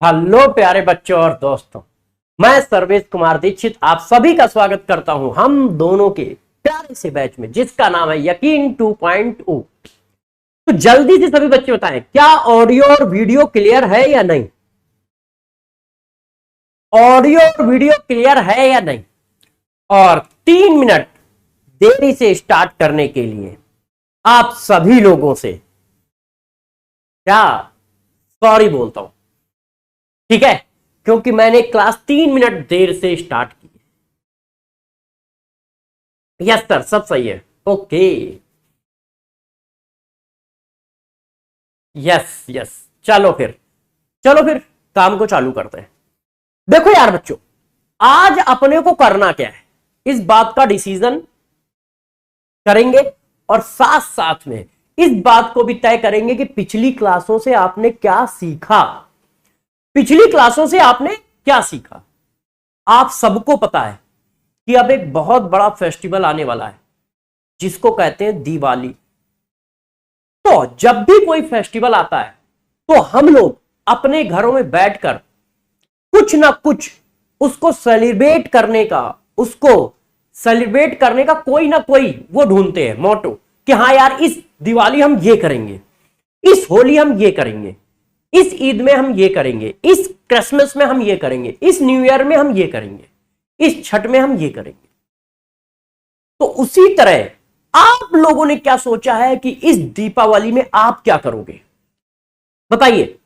Hello प्यारे बच्चों और दोस्तों, मैं सर्वेश कुमार दीक्षित आप सभी का स्वागत करता हूं हम दोनों के प्यारे से बैच में जिसका नाम है यकीन 2.0। तो जल्दी से सभी बच्चे बताएं, क्या ऑडियो और वीडियो क्लियर है या नहीं? ऑडियो और वीडियो क्लियर है या नहीं? और 3 मिनट देरी से स्टार्ट करने के लिए आप सभी लोगों से क्या सॉरी बोलता हूं, ठीक है? क्योंकि मैंने क्लास 3 मिनट देर से स्टार्ट की। यस सर, सब सही है। Okay, yes yes. चलो फिर काम को चालू करते हैं। देखो यार बच्चों, आज अपने को करना क्या है इस बात का डिसीजन करेंगे, और साथ साथ में इस बात को भी तय करेंगे कि पिछली क्लासों से आपने क्या सीखा। पिछली क्लासों से आपने क्या सीखा? आप सबको पता है कि अब एक बहुत बड़ा फेस्टिवल आने वाला है जिसको कहते हैं दिवाली। तो जब भी कोई फेस्टिवल आता है तो हम लोग अपने घरों में बैठकर कुछ ना कुछ उसको सेलिब्रेट करने का कोई ना कोई वो ढूंढते हैं मोटो, कि हाँ यार इस दिवाली हम ये करेंगे, इस होली हम ये करेंगे, इस ईद में हम ये करेंगे, इस क्रिसमस में हम ये करेंगे, इस न्यू ईयर में हम ये करेंगे, इस छठ में हम ये करेंगे। तो उसी तरह आप लोगों ने क्या सोचा है कि इस दीपावली में आप क्या करोगे? बताइए,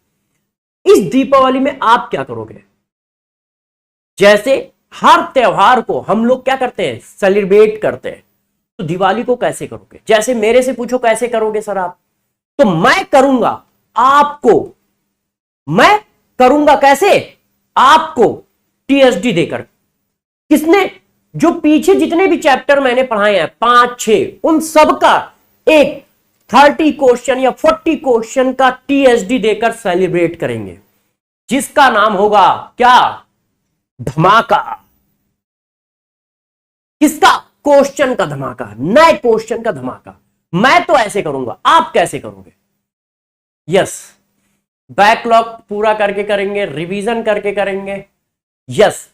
इस दीपावली में आप क्या करोगे? जैसे हर त्योहार को हम लोग क्या करते हैं, सेलिब्रेट करते हैं, तो दिवाली को कैसे करोगे? जैसे मेरे से पूछो कैसे करोगे सर आप, तो मैं करूंगा कैसे? आपको टीएसडी देकर। किसने? जो पीछे जितने भी चैप्टर मैंने पढ़ाए हैं 5-6, उन सब का एक 30 क्वेश्चन या 40 क्वेश्चन का टीएसडी देकर सेलिब्रेट करेंगे, जिसका नाम होगा क्या? धमाका। किसका? क्वेश्चन का धमाका, नए क्वेश्चन का धमाका। मैं तो ऐसे करूंगा, आप कैसे करोगे? यस, बैकलॉग पूरा करके करेंगे, रिवीजन करके करेंगे। यस,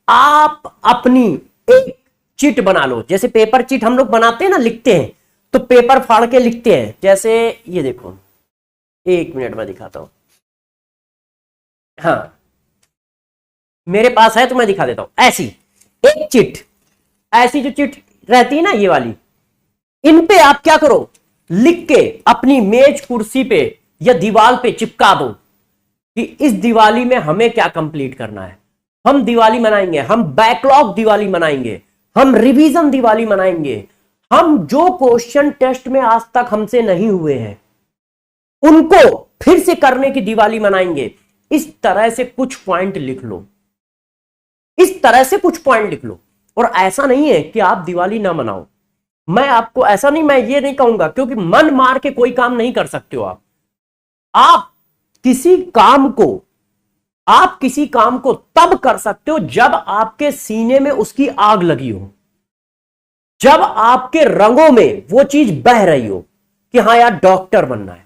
आप अपनी एक चिट बना लो, जैसे पेपर चिट हम लोग बनाते हैं ना, लिखते हैं तो पेपर फाड़ के लिखते हैं। जैसे ये देखो, 1 मिनट में दिखाता हूं। हाँ, मेरे पास है तो मैं दिखा देता हूं। ऐसी एक चिट, ऐसी जो चिट रहती है ना ये वाली, इन पे आप क्या करो, लिख के अपनी मेज कुर्सी पे या दीवार पे चिपका दो कि इस दिवाली में हमें क्या कंप्लीट करना है। हम दिवाली मनाएंगे, हम बैकलॉग दिवाली मनाएंगे, हम रिवीजन दिवाली मनाएंगे, हम जो क्वेश्चन टेस्ट में आज तक हमसे नहीं हुए हैं उनको फिर से करने की दिवाली मनाएंगे। इस तरह से कुछ पॉइंट लिख लो, इस तरह से कुछ पॉइंट लिख लो। और ऐसा नहीं है कि आप दिवाली ना मनाओ, मैं आपको ऐसा नहीं, मैं ये नहीं कहूंगा, क्योंकि मन मार के कोई काम नहीं कर सकते हो आप किसी काम को आप किसी काम को तब कर सकते हो जब आपके सीने में उसकी आग लगी हो, जब आपके रंगों में वो चीज बह रही हो कि हाँ यार डॉक्टर बनना है।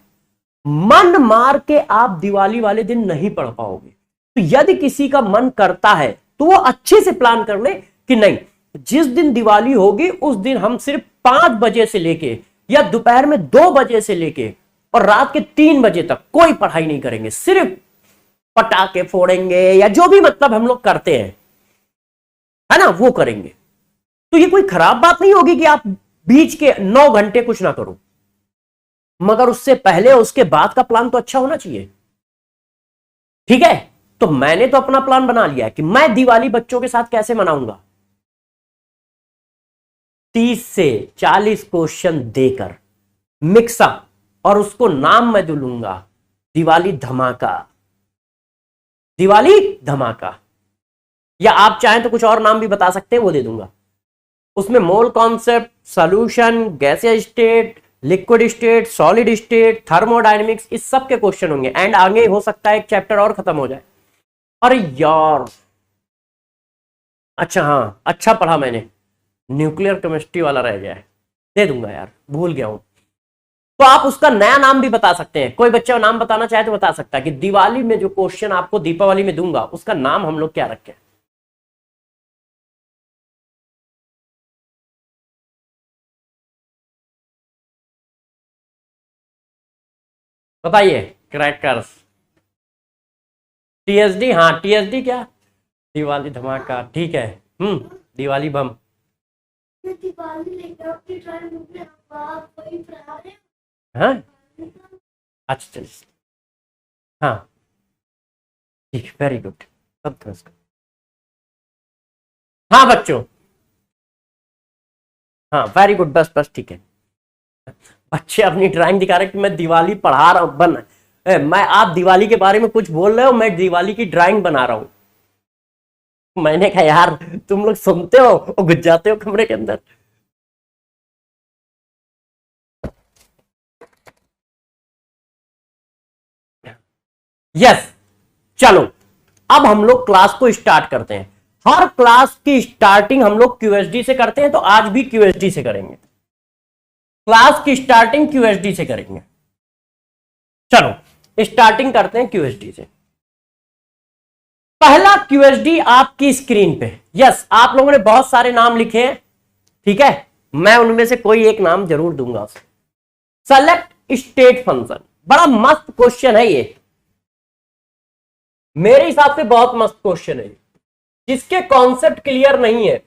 मन मार के आप दिवाली वाले दिन नहीं पढ़ पाओगे। तो यदि किसी का मन करता है तो वो अच्छे से प्लान कर ले कि नहीं, जिस दिन दिवाली होगी उस दिन हम सिर्फ 5 बजे से लेके या दोपहर में 2 बजे से लेके और रात के 3 बजे तक कोई पढ़ाई नहीं करेंगे, सिर्फ पटाखे फोड़ेंगे या जो भी मतलब हम लोग करते हैं, है ना, वो करेंगे। तो ये कोई खराब बात नहीं होगी कि आप बीच के 9 घंटे कुछ ना करो, मगर उससे पहले और उसके बाद का प्लान तो अच्छा होना चाहिए, ठीक है? तो मैंने तो अपना प्लान बना लिया है कि मैं दिवाली बच्चों के साथ कैसे मनाऊंगा। 30 से 40 क्वेश्चन देकर मिक्सअप, और उसको नाम मैं दूंगा दिवाली धमाका। दिवाली धमाका, या आप चाहें तो कुछ और नाम भी बता सकते हैं, वो दे दूंगा। उसमें मोल कॉन्सेप्ट, सॉल्यूशन, गैसीय state, liquid state, solid state, thermodynamics, इस सब के क्वेश्चन होंगे। एंड आगे हो सकता है एक चैप्टर और खत्म हो जाए। अरे यार, अच्छा हाँ, अच्छा पढ़ा मैंने, न्यूक्लियर केमिस्ट्री वाला रह गया है, दे दूंगा यार, भूल गया हूं। तो आप उसका नया नाम भी बता सकते हैं। कोई बच्चा नाम बताना चाहे तो बता सकता है कि दिवाली में जो क्वेश्चन आपको दीपावली में दूंगा उसका नाम हम लोग क्या रखें। बताइए। क्रैकर्स, टीएसडी, हाँ टीएसडी क्या, दिवाली धमाका, ठीक है। दिवाली बम। दिवाली लेकर आपकी ड्राइंग में आप वही पढ़ा रहे हाँ अच्छा चलिए, हाँ ठीक, वेरी गुड। सब समझ गए। हाँ बच्चों, हाँ वेरी गुड, बस बस ठीक है। बच्चे अपनी ड्राइंग दिखा रहे कि मैं दिवाली पढ़ा रहा हूं मैं, आप दिवाली के बारे में कुछ बोल रहे हो, मैं दिवाली की ड्राइंग बना रहा हूं। मैंने कहा यार तुम लोग सुनते हो और घुस जाते हो कमरे के अंदर। यस, चलो अब हम लोग क्लास को स्टार्ट करते हैं। हर क्लास की स्टार्टिंग हम लोग क्यूएसडी से करते हैं, तो आज भी क्यूएसडी से करेंगे। क्लास की स्टार्टिंग क्यूएसडी से करेंगे। चलो स्टार्टिंग करते हैं क्यूएसडी से। पहला क्यूएसडी आपकी स्क्रीन पे। यस, आप लोगों ने बहुत सारे नाम लिखे हैं, ठीक है, मैं उनमें से कोई एक नाम जरूर दूंगा। सेलेक्ट स्टेट फंक्शन, बड़ा मस्त क्वेश्चन है ये, मेरे हिसाब से बहुत मस्त क्वेश्चन है। जिसके कॉन्सेप्ट क्लियर नहीं है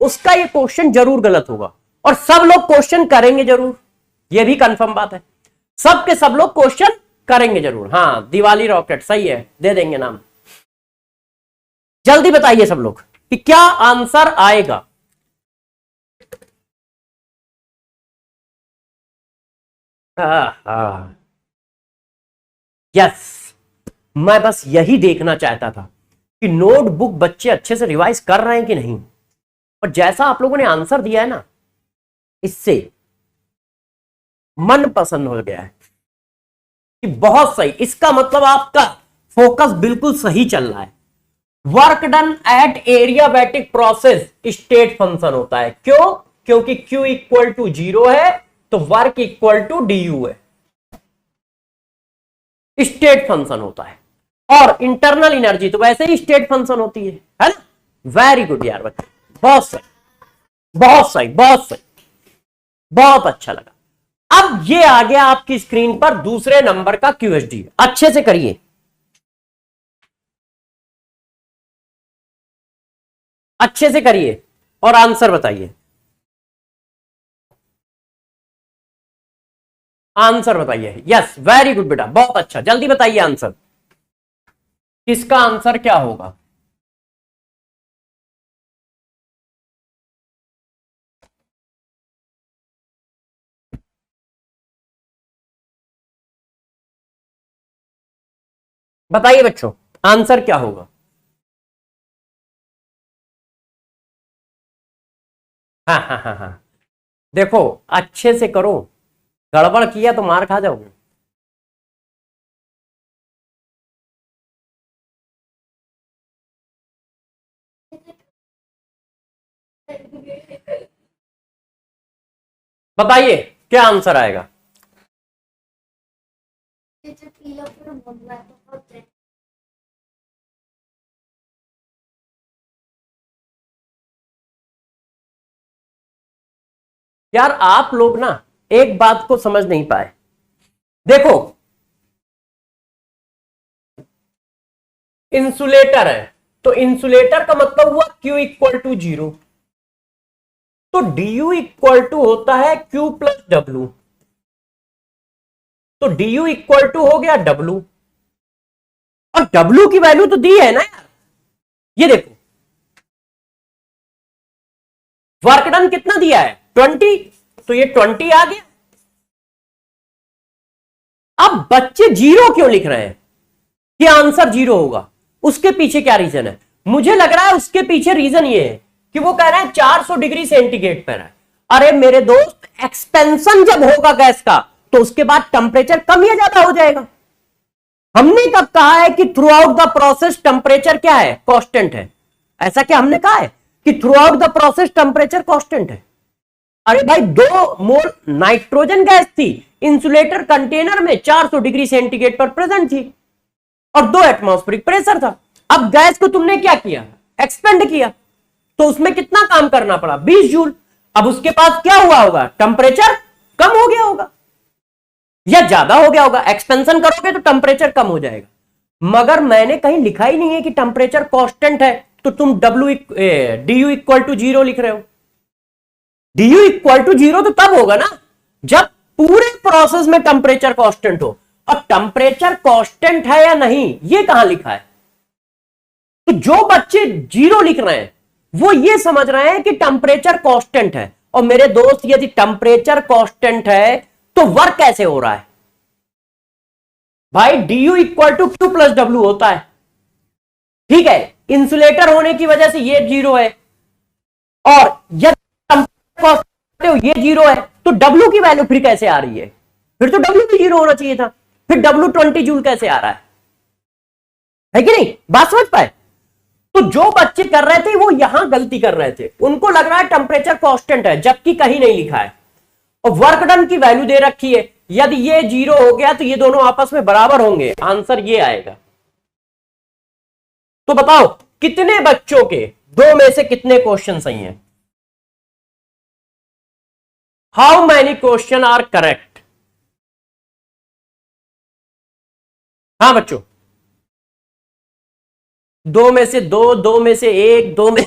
उसका ये क्वेश्चन जरूर गलत होगा, और सब लोग क्वेश्चन करेंगे जरूर, ये भी कंफर्म बात है। सब के सब लोग क्वेश्चन करेंगे जरूर। हाँ दिवाली रॉकेट सही है, दे देंगे नाम। जल्दी बताइए सब लोग कि क्या आंसर आएगा। यस, मैं बस यही देखना चाहता था कि नोटबुक बच्चे अच्छे से रिवाइज कर रहे हैं कि नहीं, और जैसा आप लोगों ने आंसर दिया है ना, इससे मन पसंद हो गया है कि बहुत सही। इसका मतलब आपका फोकस बिल्कुल सही चल रहा है। Work done at adiabatic process state function होता है। क्यों? क्योंकि Q इक्वल टू 0 है तो वर्क इक्वल टू DU है, स्टेट फंक्शन होता है। और इंटरनल एनर्जी तो वैसे ही स्टेट फंक्शन होती है ना। वेरी गुड यार बच्चे, बहुत सही बहुत सही बहुत सही, बहुत अच्छा लगा। अब ये आ गया आपकी स्क्रीन पर दूसरे नंबर का क्यूएसडी, अच्छे से करिए, अच्छे से करिए और आंसर बताइए। आंसर बताइए। यस वेरी गुड बेटा, बहुत अच्छा, जल्दी बताइए आंसर। इसका आंसर क्या होगा? बताइए बच्चों, आंसर क्या होगा? हाँ हाँ हाँ हाँ, देखो अच्छे से करो, गड़बड़ किया तो मार खा जाओगे। बताइए क्या आंसर आएगा? ये जो पीला पूरा बन रहा है बहुत है। यार आप लोग ना एक बात को समझ नहीं पाए। देखो इंसुलेटर है तो इंसुलेटर का मतलब हुआ Q इक्वल टू 0, तो DU इक्वल टू होता है Q प्लस W, तो DU इक्वल टू हो गया W, और W की वैल्यू तो दी है ना यार, ये देखो वर्क डन कितना दिया है 20, तो ये 20 आ गया। अब बच्चे 0 क्यों लिख रहे हैं कि आंसर 0 होगा? उसके पीछे क्या रीजन है? मुझे लग रहा है उसके पीछे रीजन ये है कि वो कह रहे हैं 400 डिग्री सेंटीग्रेड पर है। अरे मेरे दोस्त, एक्सपेंशन जब होगा गैस का तो उसके बाद टेम्परेचर कम या ज्यादा हो जाएगा। हमने कब कहा है कि through out the process temperature क्या है? कांस्टेंट है। ऐसा क्या हमने कहा है कि through out the process temperature constant है? अरे भाई 2 मोल नाइट्रोजन गैस थी, इंसुलेटर कंटेनर में 400 डिग्री सेंटीग्रेड पर प्रेजेंट थी और 2 एटमॉस्फेरिक प्रेशर था। अब गैस को तुमने क्या किया, एक्सपेंड किया, तो उसमें कितना काम करना पड़ा, 20 जूल। अब उसके पास क्या हुआ होगा, टेम्परेचर कम हो गया होगा या ज्यादा हो गया होगा। एक्सपेंशन करोगे तो टेम्परेचर कम हो जाएगा, मगर मैंने कहीं लिखा ही नहीं है कि टेम्परेचर कांस्टेंट है, तो तुम du इक्वल टू 0 लिख रहे हो। du इक्वल टू 0 तो तब होगा ना जब पूरे प्रोसेस में टेम्परेचर कांस्टेंट हो, और टेम्परेचर कांस्टेंट है या नहीं ये कहां लिखा है। तो जो बच्चे 0 लिख रहे हैं वो ये समझ रहे हैं कि टेम्परेचर कांस्टेंट है, और मेरे दोस्त यदि टेम्परेचर कांस्टेंट है तो वर्क कैसे हो रहा है भाई, du equal to Q plus W होता है। ठीक है, इंसुलेटर होने की वजह से ये 0 है, और यदि ये 0 है तो W की वैल्यू फिर कैसे आ रही है, फिर तो W भी 0 होना चाहिए था, फिर W 20 जूल कैसे आ रहा है कि नहीं, बात समझ पाए। तो जो बच्चे कर रहे थे वो यहां गलती कर रहे थे, उनको लग रहा है टेम्परेचर कांस्टेंट है जबकि कहीं नहीं लिखा है, और वर्क डन की वैल्यू दे रखी है। यदि ये 0 हो गया तो ये दोनों आपस में बराबर होंगे, आंसर ये आएगा। तो बताओ कितने बच्चों के 2 में से कितने क्वेश्चन सही हैं, how many question are correct. हाँ बच्चों, 2 में से 2, 2 में से 1, 2 में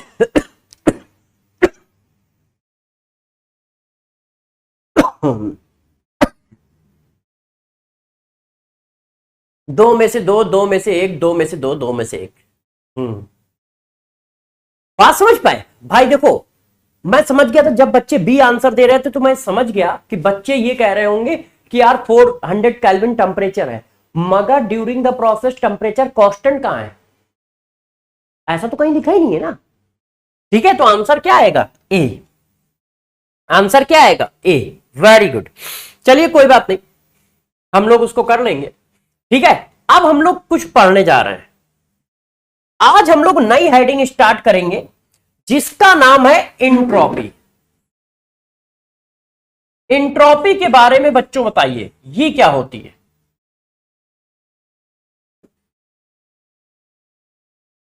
2 में से 2, 2 में से 1, 2 में से 2, 2 में से 1। बात समझ पाए भाई। देखो मैं समझ गया था जब बच्चे बी आंसर दे रहे थे, तो मैं समझ गया कि बच्चे ये कह रहे होंगे कि यार 400 केल्विन टेम्परेचर है, मगर during the process temperature constant कहां है, ऐसा तो कहीं लिखा ही नहीं है ना। ठीक है, तो आंसर क्या आएगा, ए। आंसर क्या आएगा, ए। वेरी गुड, चलिए कोई बात नहीं, हम लोग उसको कर लेंगे। ठीक है, अब हम लोग कुछ पढ़ने जा रहे हैं। आज हम लोग नई हेडिंग स्टार्ट करेंगे जिसका नाम है इंट्रोपी। इंट्रोपी के बारे में बच्चों बताइए ये क्या होती है।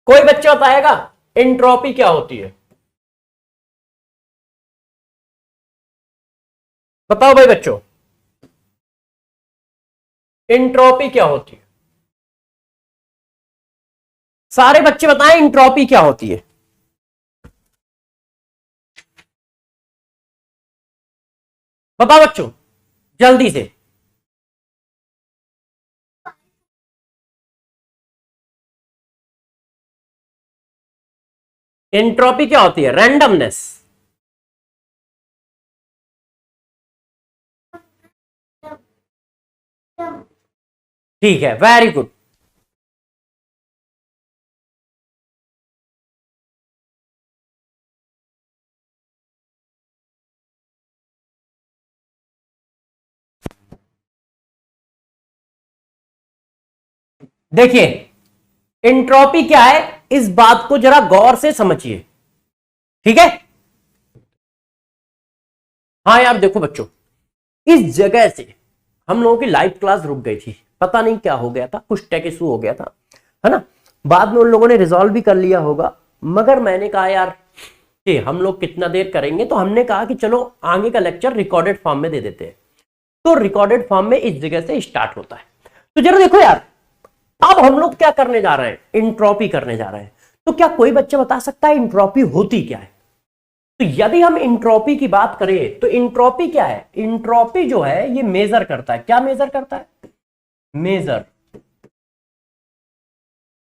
कोई बच्चा बताएगा इंट्रोपी क्या होती है, बताओ भाई बच्चों, इंट्रोपी क्या होती है। सारे बच्चे बताएं इंट्रोपी क्या होती है। बताओ बच्चों जल्दी से। एंट्रोपी क्या होती है, रैंडमनेस। ठीक है, वेरी गुड। देखिए एंट्रोपी क्या है, इस बात को जरा गौर से समझिए। ठीक है, हाँ यार देखो बच्चों, इस जगह से हम लोगों की लाइव क्लास रुक गई थी, पता नहीं क्या हो गया था, कुछ टेक इशू हो गया था, है ना। बाद में उन लोगों ने रिजॉल्व भी कर लिया होगा, मगर मैंने कहा यार कि हम लोग कितना देर करेंगे, तो हमने कहा कि चलो आगे का लेक्चर रिकॉर्डेड फॉर्म में दे देते हैं। तो रिकॉर्डेड फॉर्म में इस जगह से स्टार्ट होता है। तो जरा देखो यार, अब हम लोग क्या करने जा रहे हैं, इंट्रोपी करने जा रहे हैं। तो क्या कोई बच्चा बता सकता है इंट्रोपी होती क्या है। तो यदि हम इंट्रोपी की बात करें तो इंट्रोपी क्या है, इंट्रोपी जो है ये मेजर करता है, क्या मेजर करता है, मेजर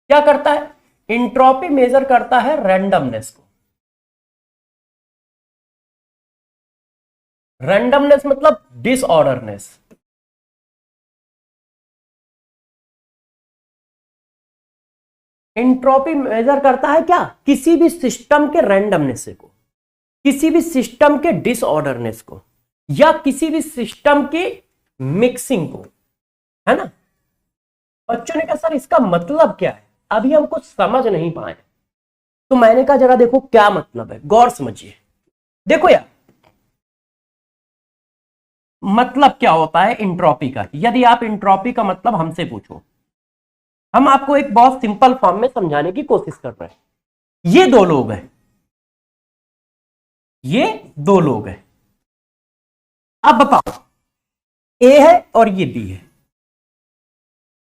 क्या करता है, इंट्रोपी मेजर करता है रैंडमनेस को। रैंडमनेस मतलब डिसऑर्डरनेस। इंट्रोपी मेजर करता है क्या, किसी भी सिस्टम के रैंडमनेस को, किसी भी सिस्टम के डिसऑर्डरनेस को, या किसी भी सिस्टम की मिक्सिंग को, है ना। बच्चों ने कहा सर इसका मतलब क्या है, अभी हम कुछ समझ नहीं पाए। तो मैंने कहा जरा देखो क्या मतलब है, गौर समझिए। देखो यार मतलब क्या होता है इंट्रोपी का। यदि आप इंट्रोपी का मतलब हमसे पूछो, हम आपको एक बहुत सिंपल फॉर्म में समझाने की कोशिश कर रहे हैं। ये दो लोग हैं, ये दो लोग हैं। अब बताओ, ए है और ये बी है।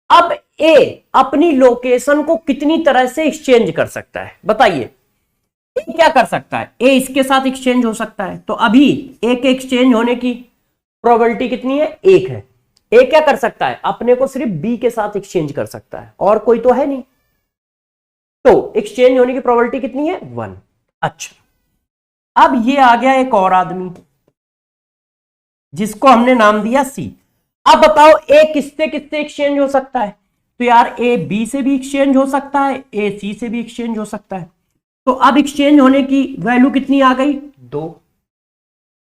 अब ए अपनी लोकेशन को कितनी तरह से एक्सचेंज कर सकता है बताइए। ए क्या कर सकता है, ए इसके साथ एक्सचेंज हो सकता है, तो अभी ए के एक्सचेंज होने की प्रोबेबिलिटी कितनी है, एक है। ए क्या कर सकता है, अपने को सिर्फ बी के साथ एक्सचेंज कर सकता है, और कोई तो है नहीं, तो एक्सचेंज होने की प्रोबेबिलिटी कितनी है, 1। अच्छा, अब ये आ गया एक और आदमी जिसको हमने नाम दिया सी। अब बताओ ए किससे किससे एक्सचेंज हो सकता है, तो यार ए बी से भी एक्सचेंज हो सकता है, ए सी से भी एक्सचेंज हो सकता है। तो अब एक्सचेंज होने की वैल्यू कितनी आ गई, 2।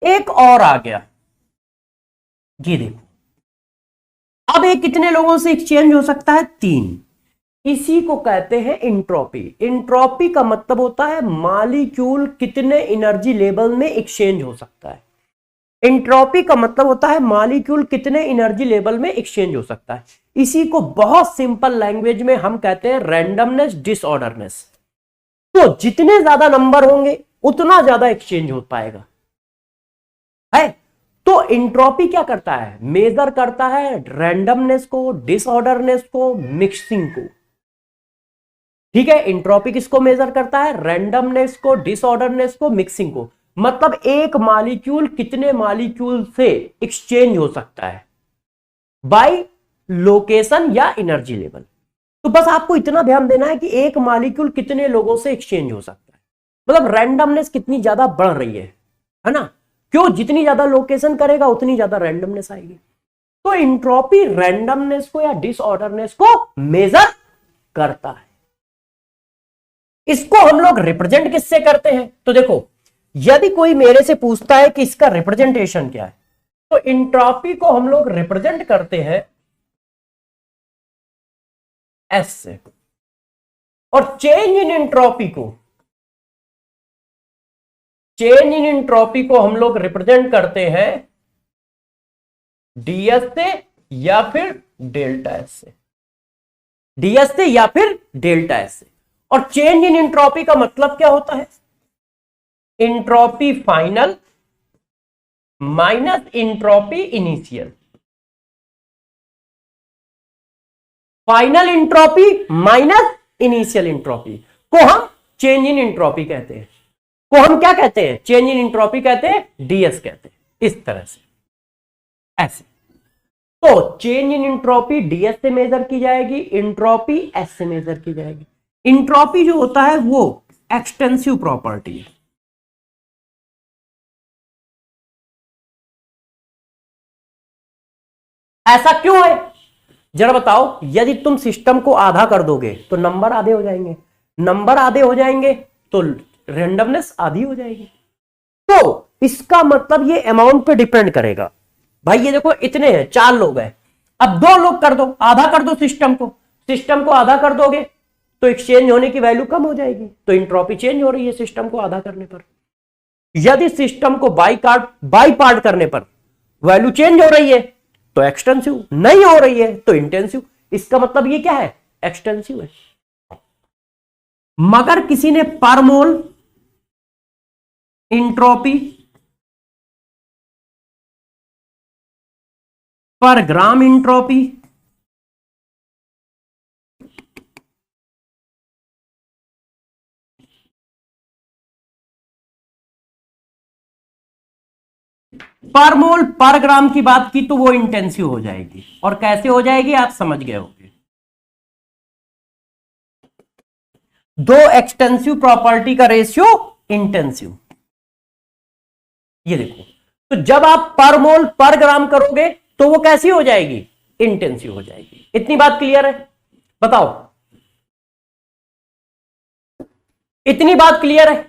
एक और आ गया, ये देखो, अब ए कितने लोगों से एक्सचेंज हो सकता है, 3। इसी को कहते हैं इंट्रोपी। इंट्रोपी का मतलब होता है मॉलिक्यूल कितने एनर्जी लेवल में एक्सचेंज हो सकता है। एंट्रोपी का मतलब होता है मॉलिक्यूल कितने एनर्जी लेवल में एक्सचेंज हो सकता है। इसी को बहुत सिंपल लैंग्वेज में हम कहते हैं रैंडमनेस डिसऑर्डरनेस। तो जितने ज्यादा नंबर होंगे उतना ज्यादा एक्सचेंज हो पाएगा है। तो एंट्रोपी क्या करता है, मेजर करता है रैंडमनेस को, डिसऑर्डरनेस को, मिक्सिंग को। ठीक है, एंट्रोपी किसको मेजर करता है, रैंडमनेस को, डिसऑर्डरनेस को, मिक्सिंग को। मतलब एक मॉलिक्यूल कितने मॉलिक्यूल से एक्सचेंज हो सकता है बाय लोकेशन या एनर्जी लेवल। तो बस आपको इतना ध्यान देना है कि एक मॉलिक्यूल कितने लोगों से एक्सचेंज हो सकता है, मतलब रैंडमनेस कितनी ज्यादा बढ़ रही है ना। क्यों, जितनी ज्यादा लोकेशन करेगा उतनी ज्यादा रैंडमनेस आएगी। तो एंट्रोपी रैंडमनेस को या डिसऑर्डरनेस को मेजर करता है। इसको हम लोग रिप्रेजेंट किससे करते हैं, तो देखो, यदि कोई मेरे से पूछता है कि इसका रिप्रेजेंटेशन क्या है, तो एंट्रोपी को हम लोग रिप्रेजेंट करते हैं एस से, और चेंज इन एंट्रोपी को हम लोग रिप्रेजेंट करते हैं डीएस से या फिर डेल्टा एस से, डीएस से या फिर डेल्टा एस से। और चेंज इन एंट्रोपी का मतलब क्या होता है, entropy final minus entropy initial. Final entropy minus initial entropy को हम चेंज इन एंट्रोपी कहते हैं। को हम क्या कहते हैं, चेंज इन एंट्रोपी कहते हैं, डीएस कहते हैं। इस तरह से ऐसे। तो चेंज इन एंट्रोपी डीएस से मेजर की जाएगी, एंट्रोपी एस से मेजर की जाएगी। एंट्रोपी जो होता है वो एक्सटेंसिव प्रॉपर्टी है। ऐसा क्यों है जरा बताओ। यदि तुम सिस्टम को आधा कर दोगे तो नंबर आधे हो जाएंगे, नंबर आधे हो जाएंगे तो रैंडमनेस आधी हो जाएगी। तो इसका मतलब ये अमाउंट पे डिपेंड करेगा। भाई ये देखो, इतने हैं, 4 लोग हैं, अब 2 लोग कर दो, आधा कर दो सिस्टम को आधा कर दोगे तो एक्सचेंज होने की वैल्यू कम हो जाएगी, तो एंट्रोपी चेंज हो रही है सिस्टम को आधा करने पर। यदि सिस्टम को बाई पार्ट करने पर वैल्यू चेंज हो रही है तो एक्सटेंसिव, नहीं हो रही है तो इंटेंसिव। इसका मतलब ये क्या है, एक्सटेंसिव है। मगर किसी ने पर मोल एंट्रोपी पर ग्राम एंट्रोपी पर मोल पर ग्राम की बात की तो वो इंटेंसिव हो जाएगी। और कैसे हो जाएगी आप समझ गए होंगे। दो एक्सटेंसिव प्रॉपर्टी का रेशियो इंटेंसिव। ये देखो, तो जब आप पर मोल पर ग्राम करोगे तो वो कैसी हो जाएगी, इंटेंसिव हो जाएगी। इतनी बात क्लियर है, बताओ, इतनी बात क्लियर है,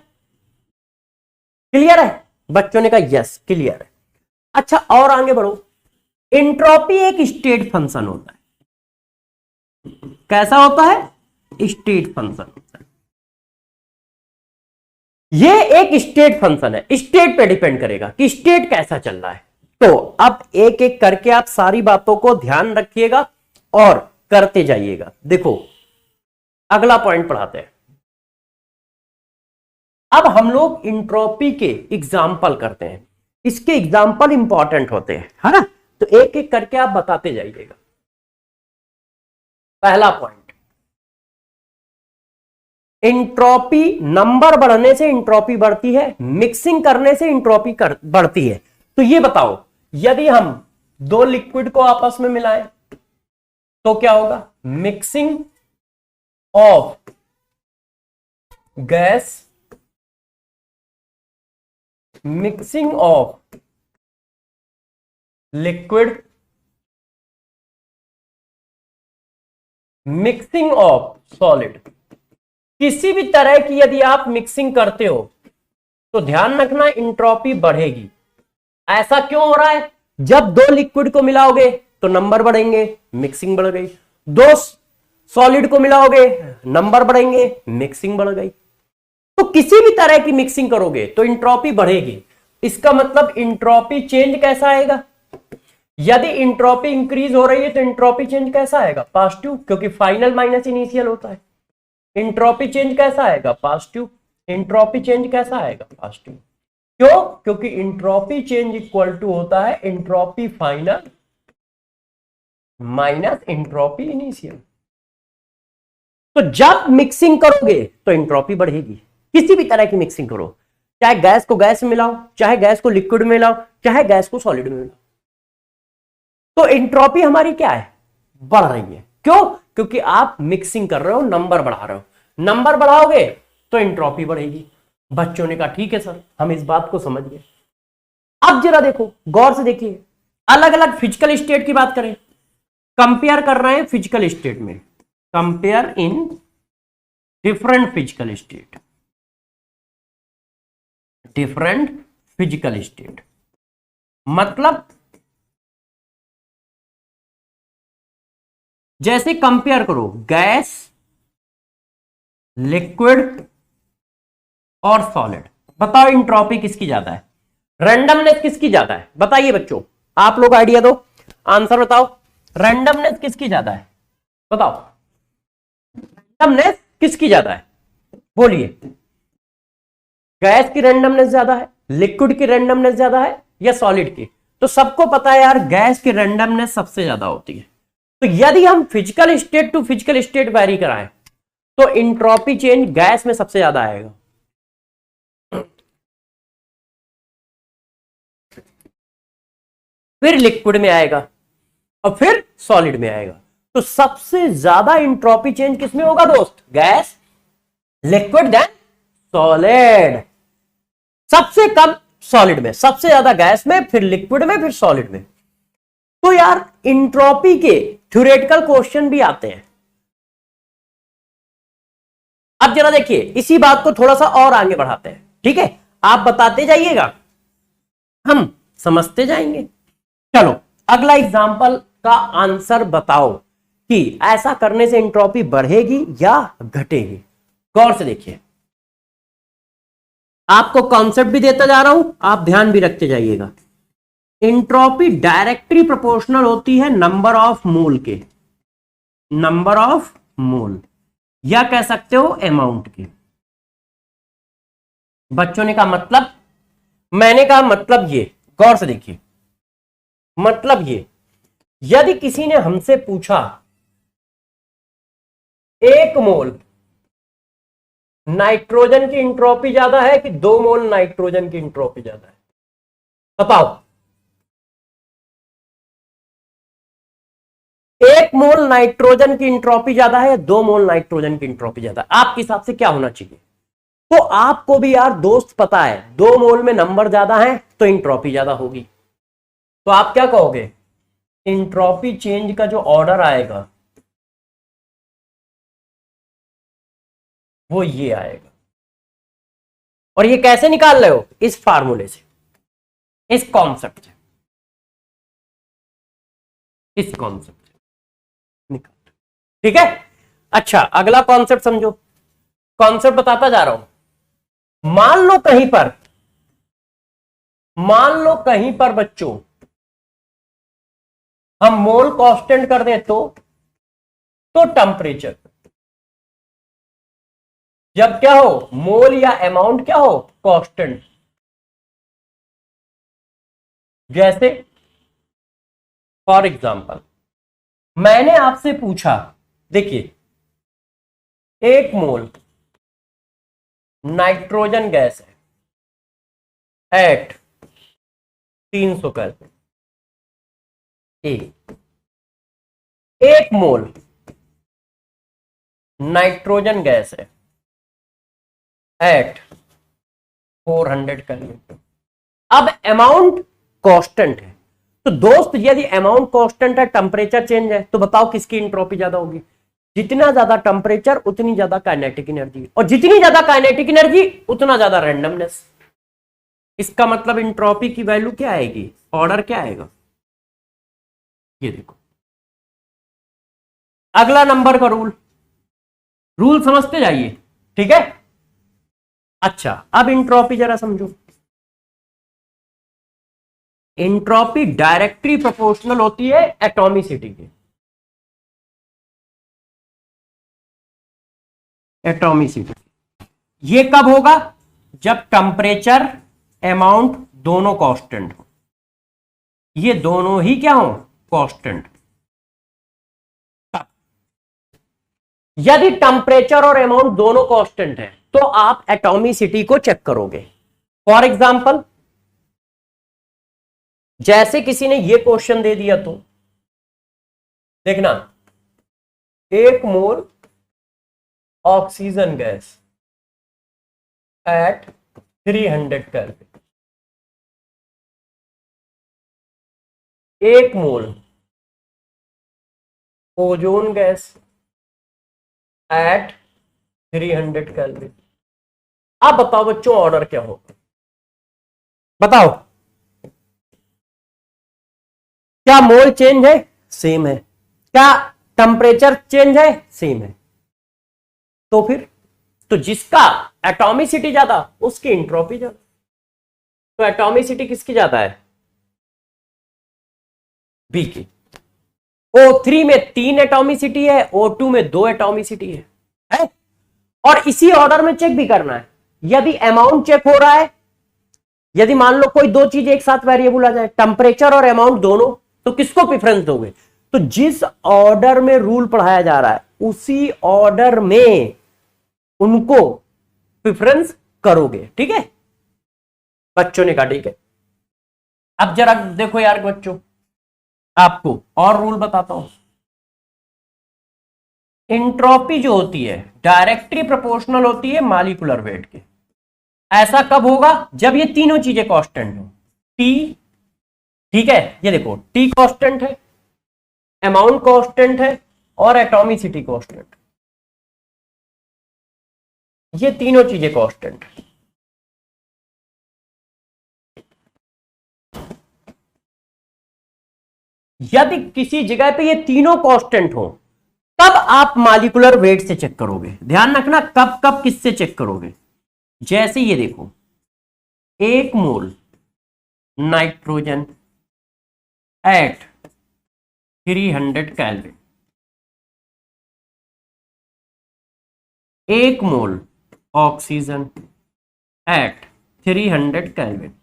क्लियर है। बच्चों ने कहा यस क्लियर है। अच्छा, और आगे बढ़ो। एंट्रोपी एक स्टेट फंक्शन होता है। कैसा होता है, स्टेट फंक्शन होता है। ये एक स्टेट फंक्शन है, स्टेट पे डिपेंड करेगा कि स्टेट कैसा चल रहा है। तो अब एक एक करके आप सारी बातों को ध्यान रखिएगा और करते जाइएगा। देखो अगला पॉइंट पढ़ाते हैं। अब हम लोग इंट्रोपी के एग्जाम्पल करते हैं, इसके एग्जाम्पल इंपॉर्टेंट होते हैं, है ना। तो एक एक करके आप बताते जाइएगा। पहला पॉइंट, इंट्रोपी, नंबर बढ़ने से इंट्रोपी बढ़ती है, मिक्सिंग करने से इंट्रोपी बढ़ती है। तो ये बताओ, यदि हम दो लिक्विड को आपस में मिलाएं तो क्या होगा? Mixing of gas, mixing of liquid, mixing of solid. किसी भी तरह की यदि आप मिक्सिंग करते हो तो ध्यान रखना इंट्रोपी बढ़ेगी। ऐसा क्यों हो रहा है? जब दो लिक्विड को मिलाओगे तो नंबर बढ़ेंगे, मिक्सिंग बढ़ गई। दो सॉलिड को मिलाओगे, नंबर बढ़ेंगे, मिक्सिंग बढ़ गई। तो किसी भी तरह की मिक्सिंग करोगे तो इंट्रोपी बढ़ेगी। इसका मतलब इंट्रोपी चेंज कैसा आएगा? यदि इंट्रोपी इंक्रीज हो रही है तो इंट्रोपी चेंज कैसा आएगा? पॉजिटिव, क्योंकि फाइनल माइनस इनिशियल होता है। इंट्रोपी चेंज कैसा आएगा? पॉजिटिव। इंट्रोपी चेंज कैसा आएगा? पॉजिटिव। क्यों? क्योंकि इंट्रोपी चेंज इक्वल टू होता है entropy final minus entropy initial. तो जब मिक्सिंग करोगे तो इंट्रोपी बढ़ेगी। किसी भी तरह की मिक्सिंग करो, चाहे गैस को गैस में मिलाओ, चाहे गैस को लिक्विड में मिलाओ, चाहे गैस को सॉलिड में मिलाओ, तो इंट्रोपी हमारी क्या है? बढ़ रही है। क्यों? क्योंकि आप मिक्सिंग कर रहे हो, नंबर बढ़ा रहे हो। नंबर बढ़ाओगे तो इंट्रोपी बढ़ेगी। बच्चों ने कहा ठीक है सर, हम इस बात को समझ गए। अब जरा देखो, गौर से देखिए, अलग अलग फिजिकल स्टेट की बात करें, कंपेयर कर रहे हैं फिजिकल स्टेट में, compare in different physical state, different physical state मतलब जैसे कंपेयर करो गैस, लिक्विड और सॉलिड। बताओ इंट्रोपी किसकी ज्यादा है? रैंडमनेस किसकी ज्यादा है? बताइए बच्चों, आप लोग आइडिया दो, आंसर बताओ। रैंडमनेस किसकी ज्यादा है? बताओ, रैंडमनेस किसकी ज्यादा है? बोलिए। गैस की रैंडमनेस ज्यादा है, लिक्विड की रैंडमनेस ज्यादा है या सॉलिड की? तो सबको पता है यार, गैस की रैंडमनेस सबसे ज्यादा होती है। तो यदि हम physical state to physical state vary कराएं तो इंट्रोपी चेंज गैस में सबसे ज्यादा आएगा। फिर लिक्विड में आएगा और फिर सॉलिड में आएगा। तो सबसे ज्यादा इंट्रोपी चेंज किसमें होगा दोस्त? Gas, liquid, then solid. सबसे कम सॉलिड में, सबसे ज्यादा गैस में, फिर लिक्विड में, फिर सॉलिड में। तो यार इंट्रोपी के थ्योरेटिकल क्वेश्चन भी आते हैं। अब जरा देखिए, इसी बात को थोड़ा सा और आगे बढ़ाते हैं, ठीक है? आप बताते जाइएगा, हम समझते जाएंगे। चलो अगला एग्जांपल का आंसर बताओ कि ऐसा करने से इंट्रोपी बढ़ेगी या घटेगी। गौर से देखिए, आपको कॉन्सेप्ट भी देता जा रहा हूं, आप ध्यान भी रखते जाइएगा। इंट्रोपी डायरेक्टली प्रोपोर्शनल होती है नंबर ऑफ मोल के, नंबर ऑफ मोल, या कह सकते हो अमाउंट के। बच्चों ने कहा मतलब, मैंने कहा मतलब ये, गौर से देखिए, मतलब ये, यदि किसी ने हमसे पूछा 1 मोल नाइट्रोजन की इंट्रोपी ज्यादा है कि 2 मोल नाइट्रोजन की इंट्रोपी ज्यादा है, बताओ। 1 मोल नाइट्रोजन की इंट्रोपी ज्यादा है या 2 मोल नाइट्रोजन की इंट्रोपी ज्यादा है? आपके हिसाब से क्या होना चाहिए? तो आपको भी यार दोस्त पता है, 2 मोल में नंबर ज्यादा है तो इंट्रोपी ज्यादा होगी। तो आप क्या कहोगे? इंट्रोपी चेंज का जो ऑर्डर आएगा वो ये आएगा। और ये कैसे निकाल रहे हो? इस फार्मूले से, इस कॉन्सेप्ट से, इस कॉन्सेप्ट से निकाल, ठीक है? अच्छा अगला कॉन्सेप्ट समझो, कॉन्सेप्ट बताता जा रहा हूं। मान लो कहीं पर बच्चों हम मोल कांस्टेंट कर दें तो टेम्परेचर, जब क्या हो, मोल या अमाउंट क्या हो, कांस्टेंट। जैसे फॉर एग्जांपल मैंने आपसे पूछा, देखिए 1 मोल नाइट्रोजन गैस है at 300 kelvin, 1 mole nitrogen gas है एट 400 केल्विन। अब अमाउंट कांस्टेंट है, तो दोस्त यदि अमाउंट कांस्टेंट है, टेम्परेचर चेंज है, तो बताओ किसकी एंट्रोपी ज्यादा होगी। जितना ज्यादा टेम्परेचर उतनी ज्यादा काइनेटिक एनर्जी, और जितनी ज्यादा काइनेटिक एनर्जी उतना ज्यादा रैंडमनेस। इसका मतलब एंट्रोपी की वैल्यू क्या आएगी, ऑर्डर क्या आएगा, ये देखो। अगला नंबर का रूल समझते जाइए, ठीक है। अच्छा, अब एंट्रोपी जरा समझो। एंट्रोपी डायरेक्टली प्रोपोर्शनल होती है एटॉमिसिटी के। एटॉमिसिटी ये कब होगा, जब टेम्परेचर अमाउंट दोनों कांस्टेंट हो, ये दोनों ही क्या हो, कांस्टेंट। यदि टेम्परेचर और अमाउंट दोनों कांस्टेंट है तो आप एटॉमिसिटी को चेक करोगे। फॉर एग्जांपल जैसे किसी ने ये क्वेश्चन दे दिया तो देखना, 1 mole oxygen gas at 300 kelvin, 1 mole ozone gas at 300 kelvin. आप बताओ बच्चों ऑर्डर क्या होगा, बताओ। क्या मोल चेंज है, सेम है। क्या टेम्परेचर चेंज है, सेम है। तो फिर तो जिसका एटॉमिसिटी ज्यादा उसकी एंट्रोपी ज्यादा। तो एटॉमिसिटी किसकी ज्यादा है, बी की। O3 में 3 एटॉमिसिटी है, O2 में 2 एटॉमिसिटी है? और इसी ऑर्डर में चेक भी करना है। यदि अमाउंट चेक हो रहा है, यदि मान लो कोई दो चीज एक साथ वेरिएबल आ जाए, टेम्परेचर और अमाउंट दोनों, तो किसको प्रेफरेंस दोगे। तो जिस ऑर्डर में रूल पढ़ाया जा रहा है उसी ऑर्डर में उनको प्रेफरेंस करोगे, ठीक है। बच्चों ने कहा ठीक है। अब जरा देखो यार बच्चों, आपको और रूल बताता हूं। एंट्रोपी जो होती है डायरेक्टली प्रोपोर्शनल होती है मॉलिक्यूलर वेट के। ऐसा कब होगा, जब ये तीनों चीजें कांस्टेंट हो। टी, ठीक है, ये देखो टी कांस्टेंट है, अमाउंट कांस्टेंट है और एटॉमिसिटी कांस्टेंट, ये तीनों चीजें कांस्टेंट है। यदि किसी जगह पे ये तीनों कांस्टेंट हो तब आप मॉलिक्यूलर वेट से चेक करोगे। ध्यान रखना कब कब किससे चेक करोगे। जैसे ये देखो, 1 mole nitrogen at 300 kelvin, 1 mole oxygen at 300 kelvin.